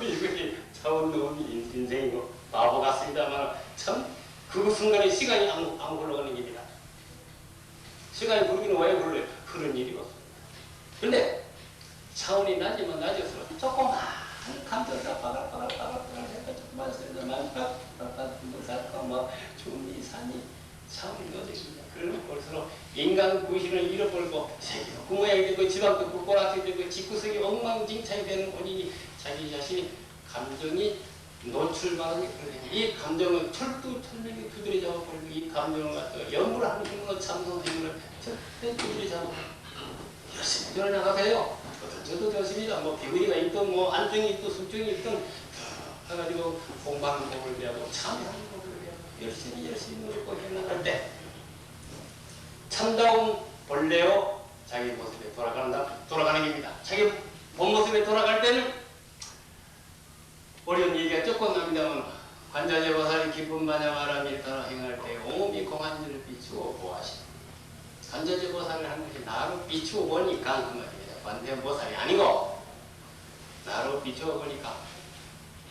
[SPEAKER 1] 이것이 차원 높은 인생이고 바보 같습니다만 참 그 순간에 시간이 안 흘러가는 길이다. 시간이 흐르기는 왜 흘러요? 그런 일이 없습니다. 그런데 차원이 낮으면 낮을수록 조그만 감정을 빠글빠글 해서 조그만 소리만 빠글빠글 뭐 중이 산이 차원이 낮아집니다. 그러면 볼수록 인간 구실을 잃어버리고 세계가 그 모양이 되고 지방도 꿀꼬락이 되고 집구석이 엉망진창이 되는 원인이 자기 자신이 감정이 노출받은 이 감정을 철두철미하게 두드려 잡아버리고 이 감정을 갖다가 염을 하는 힘으로 참선행을 절대 두드려 잡아버리고 열심히 변해나가세요. 저도 좋습니다. 뭐 비구리가 있든 뭐 안정이 있든 숙정이 있든 해가지고 공부하는 법을 배우고 참여하는 법을 배우고 열심히 노력하고 해나갈 때 참다운 본래요 자기 모습에 돌아가는 겁니다. 자기 본 모습에 돌아갈 때는 어려운 얘기가 조금 납니다만 관자재보살이 기쁜 반야마람이 따라 행할 때 오미 공안지를 비추어 보아시 관자재보살을 하는 것이 나로 비추어 보니까 그 말입니다. 관대보살이 아니고 나로 비추어 보니까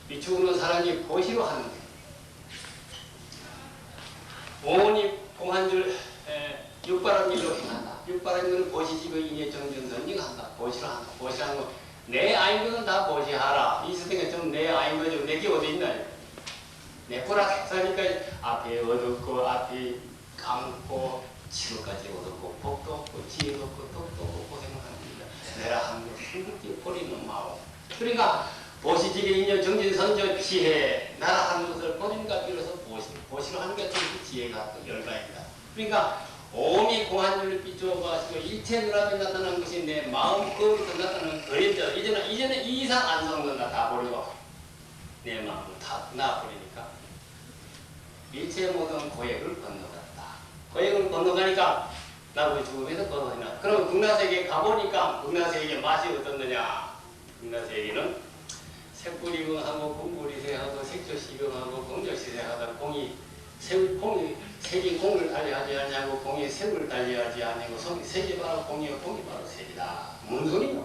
[SPEAKER 1] 비추는 사람이 보시로 하는 거예요. 오니 공안줄 육바람일로 행한다. 육바람일은 보시지고 인의 정전선이가 한다. 보시로 한다. 보시라는 거. 내 아인 것은 다 보시하라. 이 세상에 좀 내 아인 거죠. 내게 어디 있나요? 내 뿌락사니까 앞에 어둡고 앞이 감고 치료까지 어둡고 복도 없고 지혜도 없고 떡도 없고 고생을 합니다. 내라 하는 것 힘들게 버리는 마음. 그러니까 보시지게 인연 정진선저 지혜 나라 하는 것을 버린가 비로소 보시로 하는 게 지혜가 열반입니다. 그러니까 오미 공안줄을 비추어 보시고 일체 눈앞에 나타난 것이 내 마음 거기서 나타나는 그림자 이제는 이 이상 안 사는 건 다 버리고 내 마음을 다 놔버리니까 일체 모든 고액을 건너갔다. 고액을 건너가니까 나도 죽음에서 건너가냐. 그럼 극락세계에 가보니까 극락세계의 맛이 어떻느냐. 극락세계는 색불이공하고 공불이세하고 색조시공하고 공조시세하다 공이 색이 공을 달리하지 않냐고 공이 색을 달리하지 않냐고 색이 바로 공이요 공이 바로 색이다. 무슨 소리냐?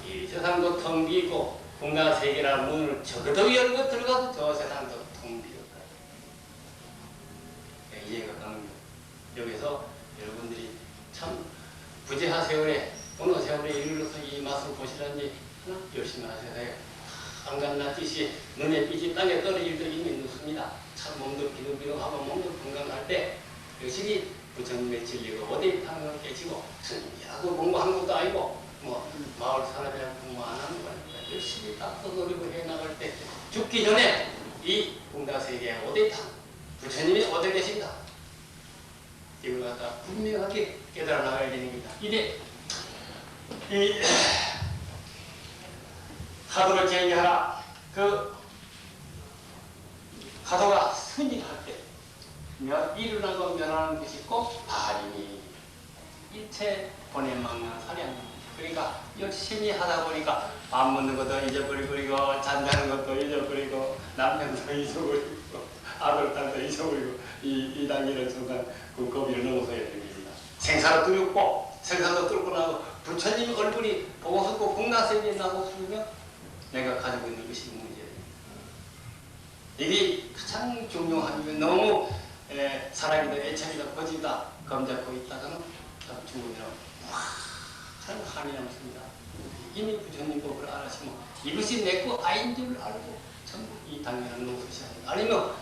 [SPEAKER 1] 이 세상도 텅 비고 극락세계라는 문을 저기도 열고 들어가도 저 세상도 텅 비었다. 이해가 가는 거예요. 여기서 여러분들이 참 부재하 세월에 어느 세월에 이르러서 이 맛을 보시라니 하나 열심히 하셔야 돼요. 안간나듯이 눈에 빛이 땅에 떨어질 때 이미 늦습니다. 참 몸도 비둥비둥하고 몸도 건강할 때 열심히 부처님의 진리가 어디 타는 걸 깨지고 스님이라도 공부하는 것도 아니고 뭐 마을 사람이랑 공부 안 하는 거니까 열심히 딱 노력을 해나갈 때 죽기 전에 이 공다세계에 어디 타 부처님이 어디 계신다 이걸 갖다 분명하게 깨달아 나가야 되는 겁니다. 이래 이 사도를 제기하라. 그 사도가 승진할 때 일어나고 면하는 것이 꼭 바리니 일체 보내망난 사량입니다. 그러니까 열심히 하다 보니까 밥 먹는 것도 잊어버리고 잠자는 것도 잊어버리고 남편도 잊어버리고 아들 딸도 잊어버리고 이 단계는 순간 그 거기를 넘어서야 됩니다. 생사도 두렵고 생사도 뚫고 나고 부처님 얼굴이 보고 싶고 공나세계 나고 싶으면 내가 가지고 있는 것이 문제예요. 이게 가장 중요한 게 너무 사랑이다 애착이다 거짓이다 검잡고 있다가는 죽으면 참 한이 남습니다. 이미 부처님 법을 알았으면 이것이 내 거 아닌 줄 알고 전부 이 단계는 놓으셔야 합니다. 아니면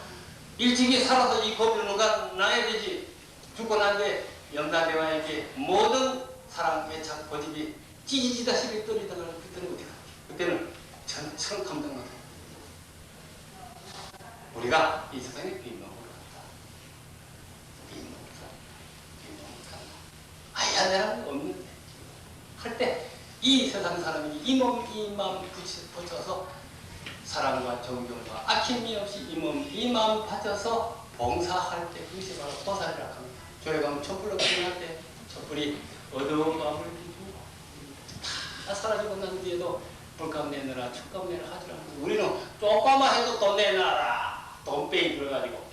[SPEAKER 1] 일찍이 살아서 이 법을 누가 나야 되지 죽고 난 뒤에 영다대왕에게 모든 사랑 애착 거짓이 찢어지다시피 떨리다가 그때는 어떻게 할까? 그때는 전처럼 감당 못해요. 우리가 이 세상에 빈몸으로 간다. 빈몸으로 간다. 아야 내랑 없는데 할 때 이 세상 사람이 이 몸 이 마음 붙여서 사랑과 존경과 아낌이 없이 이 마음 바쳐서 봉사할 때 그것이 바로 보살이라고 합니다. 교회 가면 촛불로 끝날 때 촛불이 어두운 마음을 비추고 다 사라지고 난 뒤에도 불값 내느라 촛값 내느라 하지 않고 우리는 조금만 해도 돈 내놔라 돈 빼이 그래가지고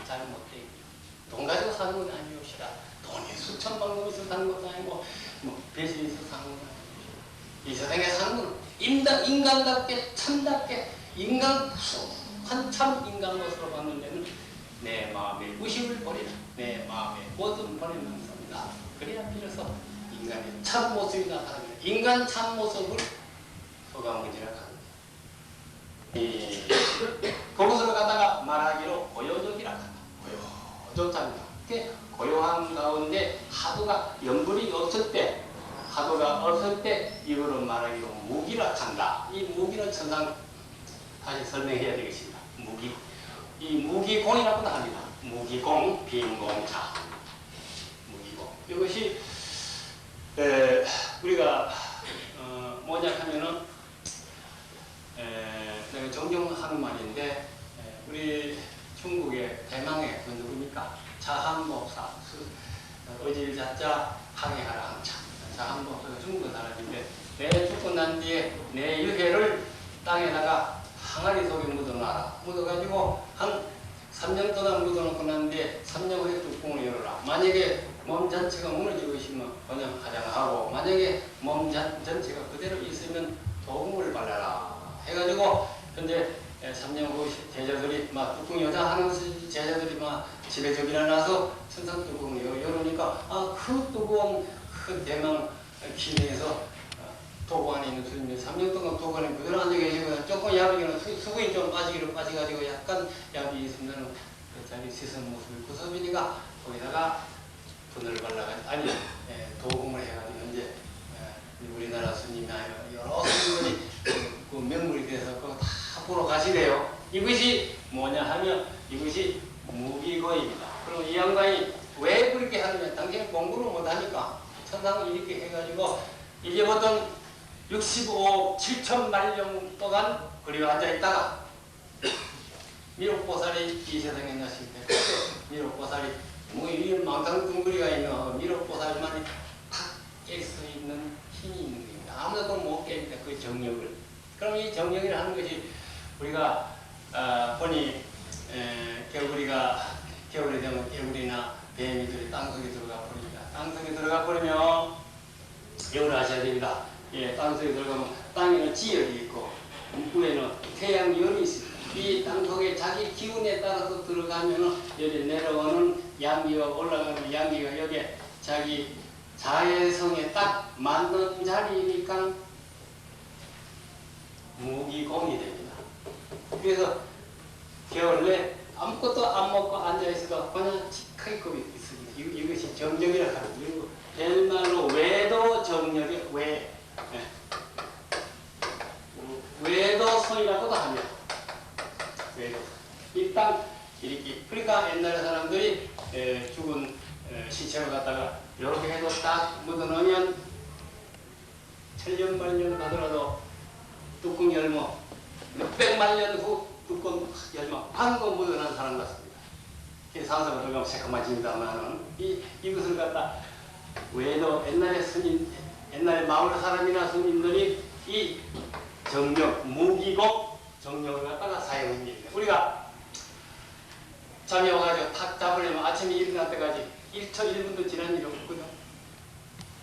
[SPEAKER 1] 잘못돼 돈 가지고 사는 건 아니옵시다. 돈이 수천만 원 있어 사는 것도 아니고 뭐 배신이 있어 사는 것도 아니고 이 세상에 사는 건 인간답게 참답게 한참 인간 모습으로 봤는 데는 내 마음의 의식을 버리라. 내 마음의 모든 버리는 것입니다. 그래야 비로소 인간의 참 모습이 나타납니다. 인간 참 모습을 소강문이라 합니다. 그것을 갖다가 말하기로 고요적이라 한다. 고요적답니다. 고요한 가운데 하도가 연불이 없을 때 이거를 말하기로 무기라 한다. 이 무기는 천상 다시 설명해야 되겠습니다. 무기. 이 무기공이라고도 합니다. 무기공, 빈공차. 무기공. 이것이 우리가 뭐냐 하면은 내가 존경하는 말인데 우리 중국의 대망의 그 누굽니까? 자한법사 의질자자 항해하라 항차. 자한법사가 중국 사람인데 내 죽고 난 뒤에 내 유해를 땅에다가 항아리 속에 묻어놔라. 묻어가지고 한 3년 동안 묻어놓고 난 뒤에 3년 후에 뚜껑을 열어라. 만약에 몸 전체가 무너지고 있으면 그냥 가장하고 만약에 몸 전체가 그대로 있으면 도금을 발라라. 해가지고 현재 3년 후 제자들이 막 뚜껑 여자 하는 제자들이 막 집에 저기 일어나서 천상 뚜껑을 열으니까 그 뜨거운 큰 대망 기내에서 도구 안에 있는 스님이 3년 동안 도구 안에 그대로 앉아 계시고 조금 야비기는 수분이 좀 빠지가지고 약간 야비 있으면 그 자기 씻은 모습이 구석이니까 거기다가 분을 발라가지고 아니 도금을 해가지고 현재 우리나라 스님이 여러 스님들이 그 명물이 돼서 그거 다 보러 가시래요. 이것이 뭐냐 하면 이것이 무기고입니다. 그럼 이 양반이 왜 그렇게 하느냐? 당신이 공부를 못하니까 천상을 이렇게 해가지고 이제 보통 65억 7천만 년 동안 그리고 앉아있다가 미륵보살이 이 세상에 나실 때 미륵보살이 뭐 이 망상둥그리가 있는 미륵보살만이 탁 깰 수 있는 힘이 있는 겁니다. 아무도 못 깹니다. 그 정력을. 그럼 이 정력을 하는 것이 우리가 보니 겨울이 되면 개구리나 뱀이들이 땅속에 들어가 버립니다. 땅속에 들어가 버리면 이걸 아셔야 됩니다. 땅속에 들어가면 땅에는 지열이 있고 위에는 태양열이 있습니다. 이 땅속에 자기 기운에 따라서 들어가면은 여기 내려오는 양기가 올라가는 양기가 여기에 자기 자외성에 딱 맞는 자리니까 무기공이 됩니다. 그래서 겨울에 아무것도 안 먹고 앉아있어도 그냥 직하게급이 있습니다. 이것이 정력이라 합니다. 그리고 별말로 외도 정력이 외도성이라고도 합니다. 외도. 이 땅 이렇게. 그러니까 옛날 사람들이 죽은 시체를 갖다가 이렇게 해서 딱 묻어놓으면 천년 만년 가더라도 뚜껑 열면 몇백만 년 후 뚜껑 열면 방금 묻어난 사람 같습니다. 산소가 들어가면 새까마집니다만은 이것을 갖다 외도 옛날에 마을 사람이나 스님들이 이 정력, 무기공 정력을 갖다가 사용합니다. 우리가 잠이 와가지고 탁 잡으려면 아침에 일어날 때까지 1초 1분도 지난 일이 없거든요.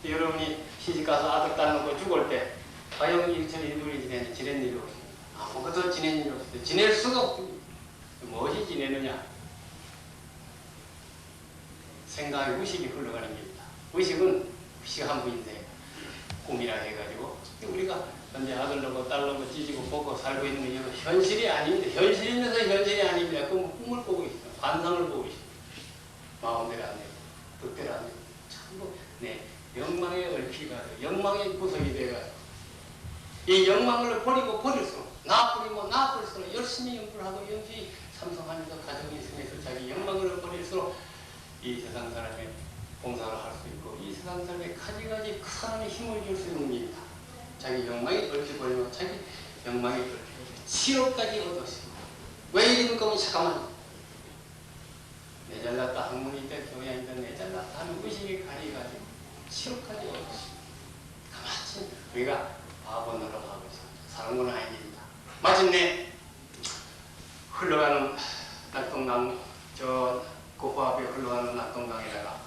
[SPEAKER 1] 여러분이 시집가서 아들 딸 놓고 죽을 때 과연 1초 1분이 지낸 일이 없습니다. 아무것도 지낸 일이 없어요. 지낼 수가 없습니다. 무엇이 지내느냐? 생각의 의식이 흘러가는 겁니다. 의식은 한 부인데 꿈이라 해가지고 우리가 현재 아들 놓고 딸 놓고 찢고 벗고 살고 있는 이유는 현실이 아닙니다. 현실이면서 현실이 아닙니다. 그럼 꿈을 보고 있습니다. 관상을 보고 있습니다. 마음대로 안 되고 뜻대로 안 되고 전부 영망에 얽히가 영망의 구석이 돼가지고 이 영망을 버릴수록 나쁠수록 열심히 연구를 하고 열심히 삼성하면서 가정이 있으면서 자기 영망을 버릴수록 이 세상 사람의 봉사를 할 수 있고 이 세상 사람의 가지가지 그 사람의 힘을 줄 수 있는 일이다. 자기 영망이 얽혀버리고 자기 영광이 그렇게 치료까지 얻으시고 왜 이러는 거면 잠깐만 내 잘났다 학문이든 교양이든 내 잘났다 하는 의식이 가리가지고 치료까지 얻으시고 가만히 우리가 바보 노릇하고 있어 사는 건 아닙니다. 마침내 흘러가는 낙동강 저 고호압에 흘러가는 낙동강에다가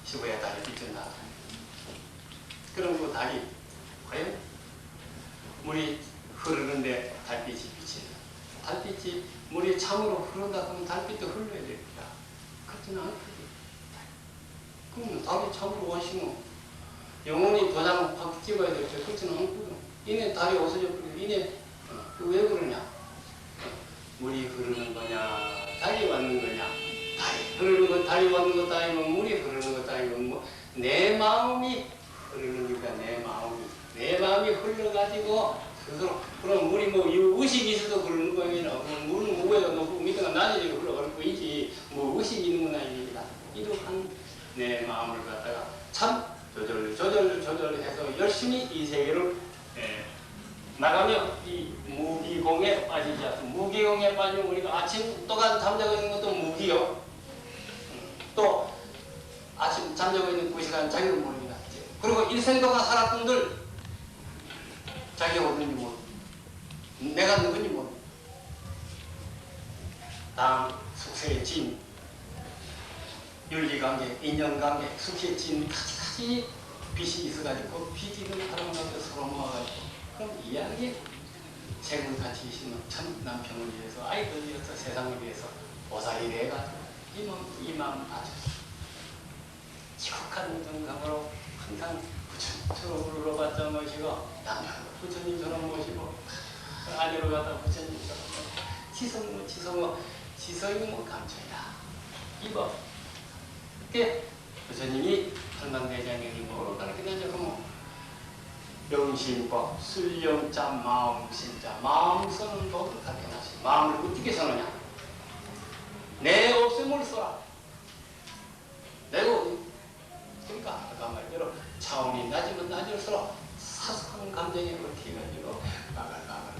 [SPEAKER 1] 시부야 다리 비춘다. 그럼 그 다리 과연 물이 흐르는데 달빛이 비친다. 달빛이 물이 참으로 흐른다 그러면 달빛도 흘러야 됩니다. 그렇지는 않거든요. 그러면 달이 참으로 원심은 영원히 도장 확 찍어야 되죠. 그렇지는 않거든. 이내 달이 없어져 버리고 이내 왜 그러냐? 물이 흐르는 거냐? 달이 왔는 거냐? 달이 흐르는 것, 달이 왔는 것도 아니고 물이 흐르는 것도 아니고 뭐 내 마음이 흐르니까 내 마음이 흘러가지고 스스로 그럼 물이 뭐 의식이 있어도 흐르는 거 아니라 물은 위에가 높고 밑에가 낮아지고 흘러가는 거 있지 뭐 의식이 있는 건 아닙니다. 이러한 내 마음을 갖다가 참 조절해서 열심히 이 세계를 나가며 이 무기공에 빠지지 않습니다. 무기공에 빠지면 우리가 아침 또한 잠자고 있는 것도 무기요. 또 아침 잠자고 있는 그 시간 자기를 모릅니다. 그리고 일생 동안 살았던들 자기가 어딘지 모릅니다. 내가 누군지 모릅니다. 당, 숙세의 진, 윤리관계, 인연관계, 숙세의 진 가지 빚이 있어가지고 그 빚 있는 사람한테 서로 모아가지고 그럼 이야기 세금 같이 있으면 참 남편을 위해서 아이들 위해서 세상을 위해서 보살이 돼가지고 이만 바쳐서 지극한 정상으로 항상 부처님처럼 불러봤자 모시고 남편 부처님처럼 모시고 아내로 갖다 부처님처럼 지성이 뭐 감춰야 이거 그게 부처님이 한강대장에게 뭐로 가르치냐면 그러면 명심법, 술령자, 마음심자, 마음 쓰는 법을 가르쳐놨어요. 마음을 어떻게 쓰느냐? 내 없음을 써라. 내가 그러니까 아까 말대로 차원이 낮으면 낮을수록 사소한 감정에 얽혀가지고 하다가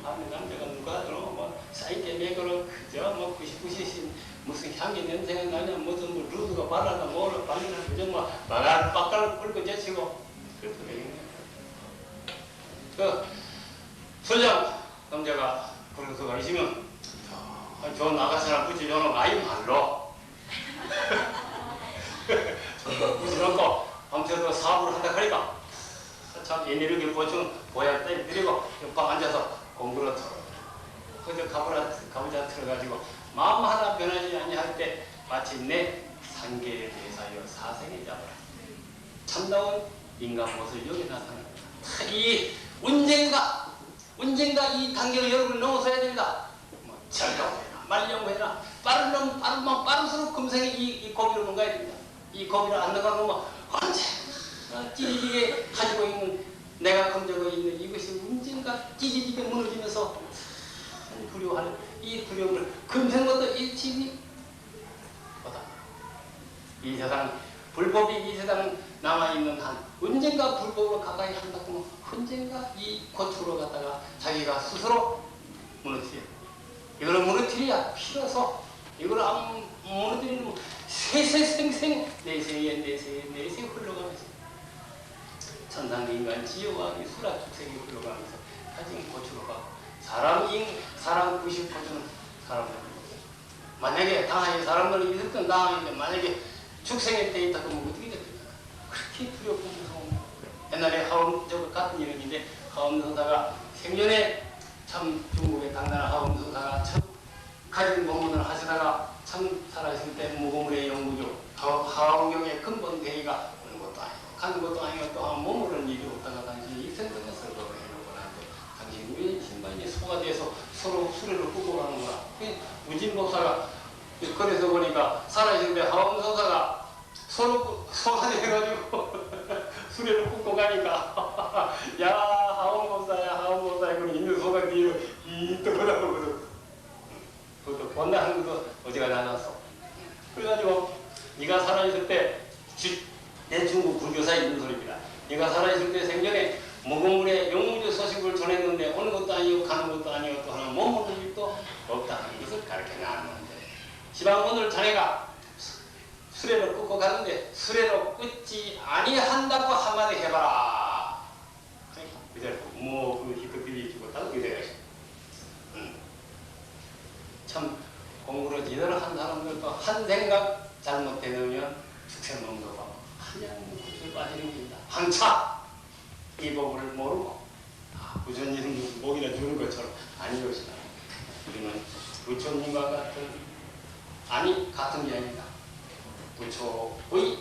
[SPEAKER 1] 밤에 남자가 누가 뭐 사이게 맥으로 그저 뭐 구시구시 무슨 향기 냄새가 나냐 무슨 뭐 루드가 발라다 뭐를 발리나 그저 뭐 바갈 끓고 제치고 그렇게 되겠네요. 그 술장 남자가 그런 수가 있으면 저 나가서나 굳이 저는 아이 말로 굳이 놓고 밤새도 사업을 한다 하니까 참 얘네를 보충 보야 때 드리고 옆방 앉아서 공부를 털어 그저 가부자 틀어가지고 마음 하나 변하지 아니할 때 마침내 상계에 대사여 사생에 잡아라. 참다운 인간 모습을 여기 나타납니다. 이 언젠가 이 단계를 여러분 넘어서야 됩니다. 뭐 절경회나 말령회나 빠를수록 금생에 이 고비로 넘가야 됩니다. 이 고비를 안 넘어가면 언제나 찌릿하게 가지고 있는 내가 검정고 있는 이것이 언젠가 찌릿하게 무너지면서 두려워하는 이 두려움을 금생부터 일치니 보다 이 세상 불법이 이 세상 남아있는 한 언젠가 불법으로 가까이 한다고 하면 언젠가 이 고추로 갖다가 자기가 스스로 무너뜨려 이거를 무너뜨려야 필요해서 이걸 안 무너뜨리면 세세생생 내세에 흘러가면서 천상인간 지옥왕이 수라축생이 흘러가면서 가진 고추로 가고 사람 90%는 사람들 만약에 당하는 사람들이 있었던 당하는데 만약에 축생의 때 있다 그러면 어떻게 됩니까? 그렇게 두렵고 무서운 옛날에 하엄 같은 이름인데 하엄선사가 생전에 참 중국의 당나라 하엄선사가 참 가진 법문을 하시다가 참 살아있을 때 무고물의 영구죠 하엄경의 근본 대의가 오는 것도 아니고 가는 것도 아니고 또 머무르는 일이 없다가 당신이 일생동안 설법을 해놓고 나는데 당신이 왜 신반이 소가 돼서 서로 수레를 끌고 가는 거야. 우진법사가 그래서 보니까 살아있을 때 하엄선사가 서로 소가 돼가지고 수레를 끌고 가니까 야 하엄법사야 그럼 있는 소가 뒤로 이 떠나오거든. 그것도 본다는 것도 어디가 나눴어. 그래가지고 네가 살아있을 때 내 중국 불교사에 있는 소리입니다. 네가 살아있을 때 생전에 무금물에 영무주 소식을 전했는데 오는 것도 아니고 가는 것도 아니고 또 하나 머무는 일도 없다는 것을 가르쳐 놨는데 시방 오늘 자네가 수레를 끊고 가는데 수레로 끊지 아니한다고 한마디 해봐라. 그러니까 그대로 뭐그 희끗비비 주고 다 그대로 참 공부를 제대로 한 사람들도 한 생각 잘못해 놓으면 축생농도가 한양 구슬 빠지는 길이다. 한차 이 법을 모르고 부처님 무슨 목이나 주는 것처럼 아닌 것이다. 우리는 부처님과 같은 같은 게 아니다. 부처의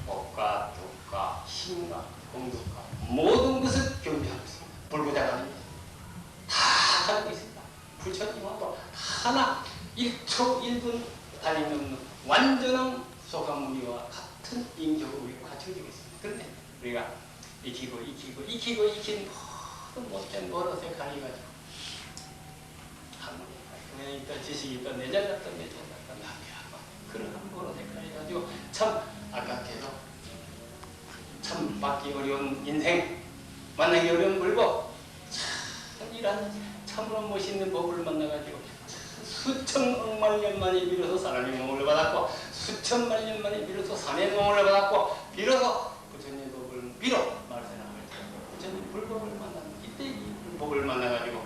[SPEAKER 1] 법과 덕과 힘과 공덕과 모든 것을 경비하고 있습니다. 불구자간입니다. 다 가지고 있습니다. 부처님하고 하나 1초 1분 달림없는 완전한 소감무리와 같은 인격을 우리가 갖춰지고 있습니다. 그런데 우리가 익히는 모든 못된 버릇에 가려가지고 한문이 그냥 있다 지식이 있다 내잘났다 낭비하고 그런 버릇에 가려가지고 참 아깝게도 참 받기 어려운 인생 만나기 어려운 물고 참 이런 참으로 멋있는 법을 만나가지고 수천 억만 년 만에 비로소 사람이 몸을 받았고 수천만 년 만에 비로소 산의 몸을 받았고 비로소 부처님 법을 비로 말세나 부처님 불법을 만났는 이때 이 불법을 만나가지고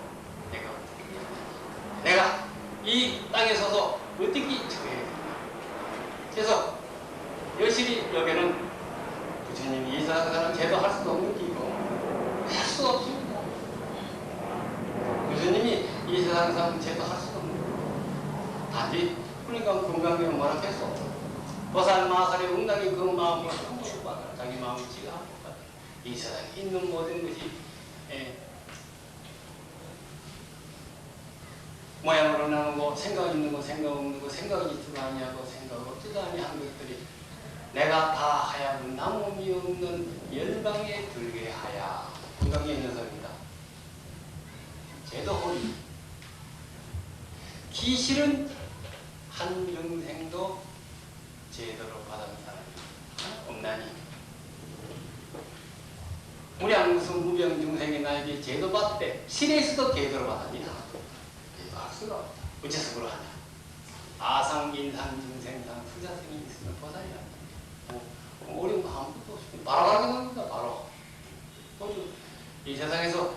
[SPEAKER 1] 내가 이 땅에 서서 어떻게 처해야 되나. 그래서 여실히 여기는 부처님이 이 세상사람 제도할 수도 없는 끼고 할 수도 없습니다. 부처님이 이 세상사람 제도할 수도 없는 끼고 단지 그러니까 건강경 뭐라 했어. 보살 마살의 응당이 그 마음을 한번 받아라. 자기 마음을 지가 한번 받아라. 이 세상에 있는 모든 것이 모양으로 나누고 생각 있는 거 생각 없는 거 생각이 있지도 아니하고 생각 없지도 아니한 것들이 내가 다 하야금 나무미 없는 열방에 들게 하야. 건강에 있는 사람이다. 제도 홀이 기실은 한 영생도 제도로 받은 사람이 없나니 무량 무슨 무병 중생이 나에게 제도 받대 실에서도 제도로 받았니 하나도 제도할 수가 없다. 어째서 그러하냐. 아상 인상 중생상 투자생이 있으면 보살이란다. 어려운 거 아무것도 없습니다. 바로 가게 됩니다. 바로 이 세상에서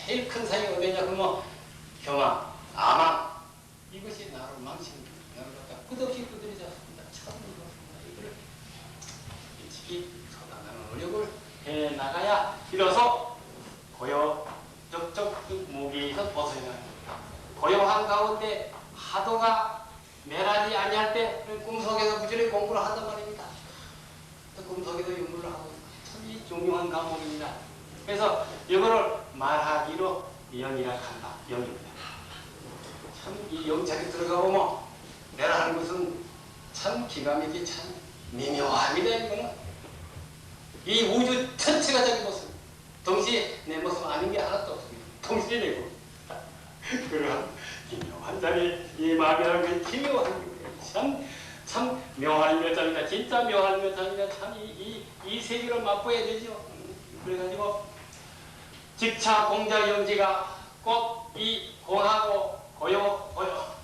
[SPEAKER 1] 제일 큰 상이 어디냐 그러면 경악, 아망 이것이 나를 망치는 나를 갖다 끝없이 두드리지 않습니다. 참 그렇습니다. 이걸 일찍이 서당하는 노력을 해나가야 비로소 고요적적 무기에서 벗어나는 겁니다. 고요한 가운데 하도가 매라지 아니할 때 꿈속에서 부지런히 공부를 한단 말입니다. 꿈속에도 연구를 하고 참 이 중요한 과목입니다. 그래서 이거를 말하기로 영이라 한다. 영입니다. 참 이 영자리 들어가 보면 내가 하는 것은 참 기가 막히게 참 미묘합니다. 이거는 이 우주 전체가 자기 모습 동시에 내 모습 아닌 게 하나도 없습니다. 동시에 내고 그러한 기묘한 자리 이 마음이라는 게 기묘한 참 묘한 묘장이다. 진짜 묘한 묘장이다. 참 이 세계를 맛보아야 되죠. 그래가지고 직차 공자 영지가 꼭 이 공하고 고요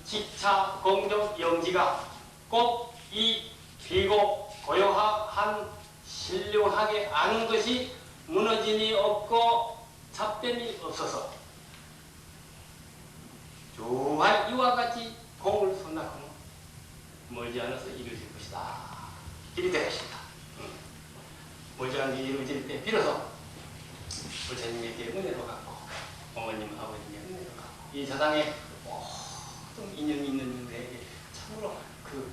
[SPEAKER 1] 직차 공적 영지가 꼭 이 비고 고요한 신령하게 아는 것이 무너짐이 없고 잡됨이 없어서 조화 이와 같이 공을 손나고 멀지 않아서 이루어질 것이다. 길이 되겠습니다. 멀지 않게 이루어질 때 비로소 부처님에게 은혜로 갖고 어머님 아버님의 은혜로 갖고 이 세상에 모든 인연이 있는 분들에게 참으로 그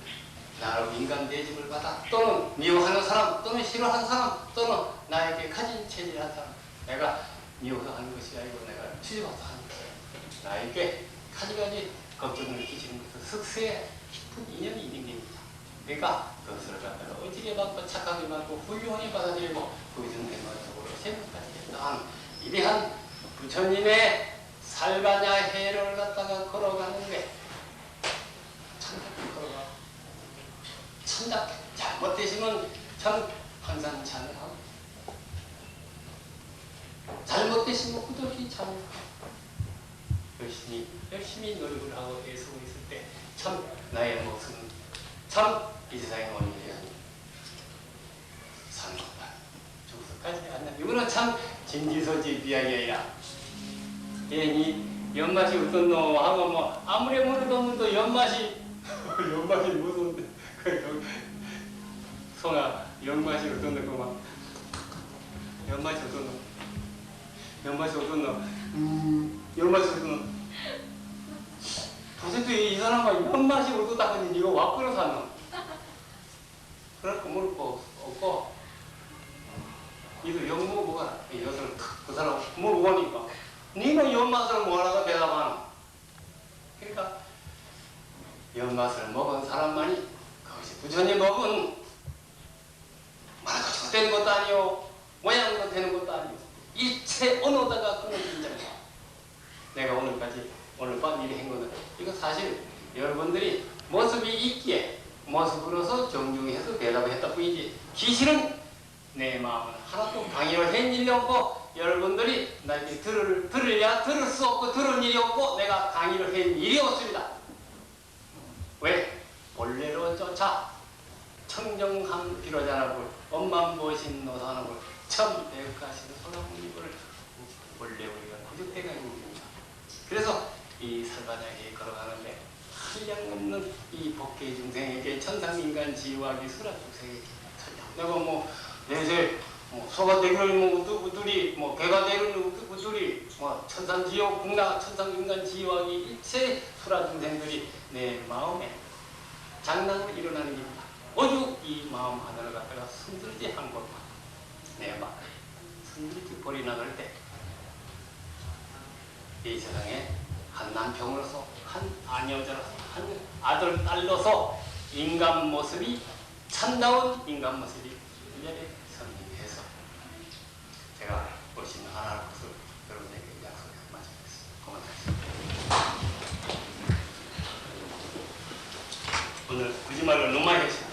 [SPEAKER 1] 나로 인간 대접을 받아 또는 미워하는 사람 또는 싫어하는 사람 또는 나에게 가진 체질한 사람 내가 미워하는 것이 아니고 내가 취집해서 하는 것이 나에게 가지가지 걱정을 끼치는 것은 석쇠에 깊은 인연이 있는 겁니다. 그러니까 그것을 갖다가 어지게 받고 착하게 받고 훌륭하게 받아들이고 그것은 대마적으로 세상까지 했다. 이러한 부처님의 살가냐 해를 갖다가 걸어가는데 참답게 걸어가 참답게 잘못되시면 참 항상 찬을 하고 뭐 그것이 참 열심히 노력을 하고 애쓰고 있을 때 참 나의 모습은 참 이 세상에 온 일이 아니고 사는 것만 죽어서까지 않나. 이거는 참 진지서지 이야기야. 괜히 연맛이 어떻노 하고 뭐 아무리 물어도 연맛이 연맛이 무서운데 송아 연맛이 어떻노 그만 연맛이 어떻노 연맛이 어떻노 연맛이 어떻노 도대체 이 사람아 연맛이 어떻다 하니 이거 와꾸로 사노 그럴 거 물을 거 없고 이거 영모 뭐가 이것을 그 사람 물어보니까 네가 연맛을 뭐하다가 대답하노. 그러니까 연맛을 먹은 사람만이 그것이 부처님 먹은 말가지고 되는 것도 아니오 모양으로 되는 것도 아니오 일체 언어다가 끊어진 자야. 내가 오늘 밤 일을 한 거는 이거 사실 여러분들이 모습이 있기에 모습으로서 정중해서 대답을 했다 뿐이지 기실은 내 마음은 하나도 강요를 한 일이 없고 여러분들이 나에게 들을 수 없고 들을 일이 없고 내가 강의를 한 일이 없습니다. 왜? 본래로 쫓아 청정함 비로자나불 엄만 보신 노사나불 참 대가시는 소나무님을 본래 우리가 구족대가 있는 겁니다. 그래서 이 살바닥에 걸어가는데 한량없는 이 법계 중생에게 천상인간 지화기 수라중생에게 내가 뭐 내세 소가 되기는 우두리 개가 되기는 우두리 천상지옥 국나 천상인간 지화기 일체 수라중생들이 내 마음에 장난으로 일어나는 겁니다. 오죽 이 마음 하나를 갖다가 손들지 한 것만 내 마음 손들지 버리 나갈 때 이 세상에 한 남편으로서 한 아녀자로서 한 아들 딸로서 인간 모습이 참다운 인간 모습이 이제에 성립해서 제가 오신 하나를 것을 여러분에게 약속해 마치겠습니다. 고맙습니다. 오늘 거짓말을 너무 많이 했습니다.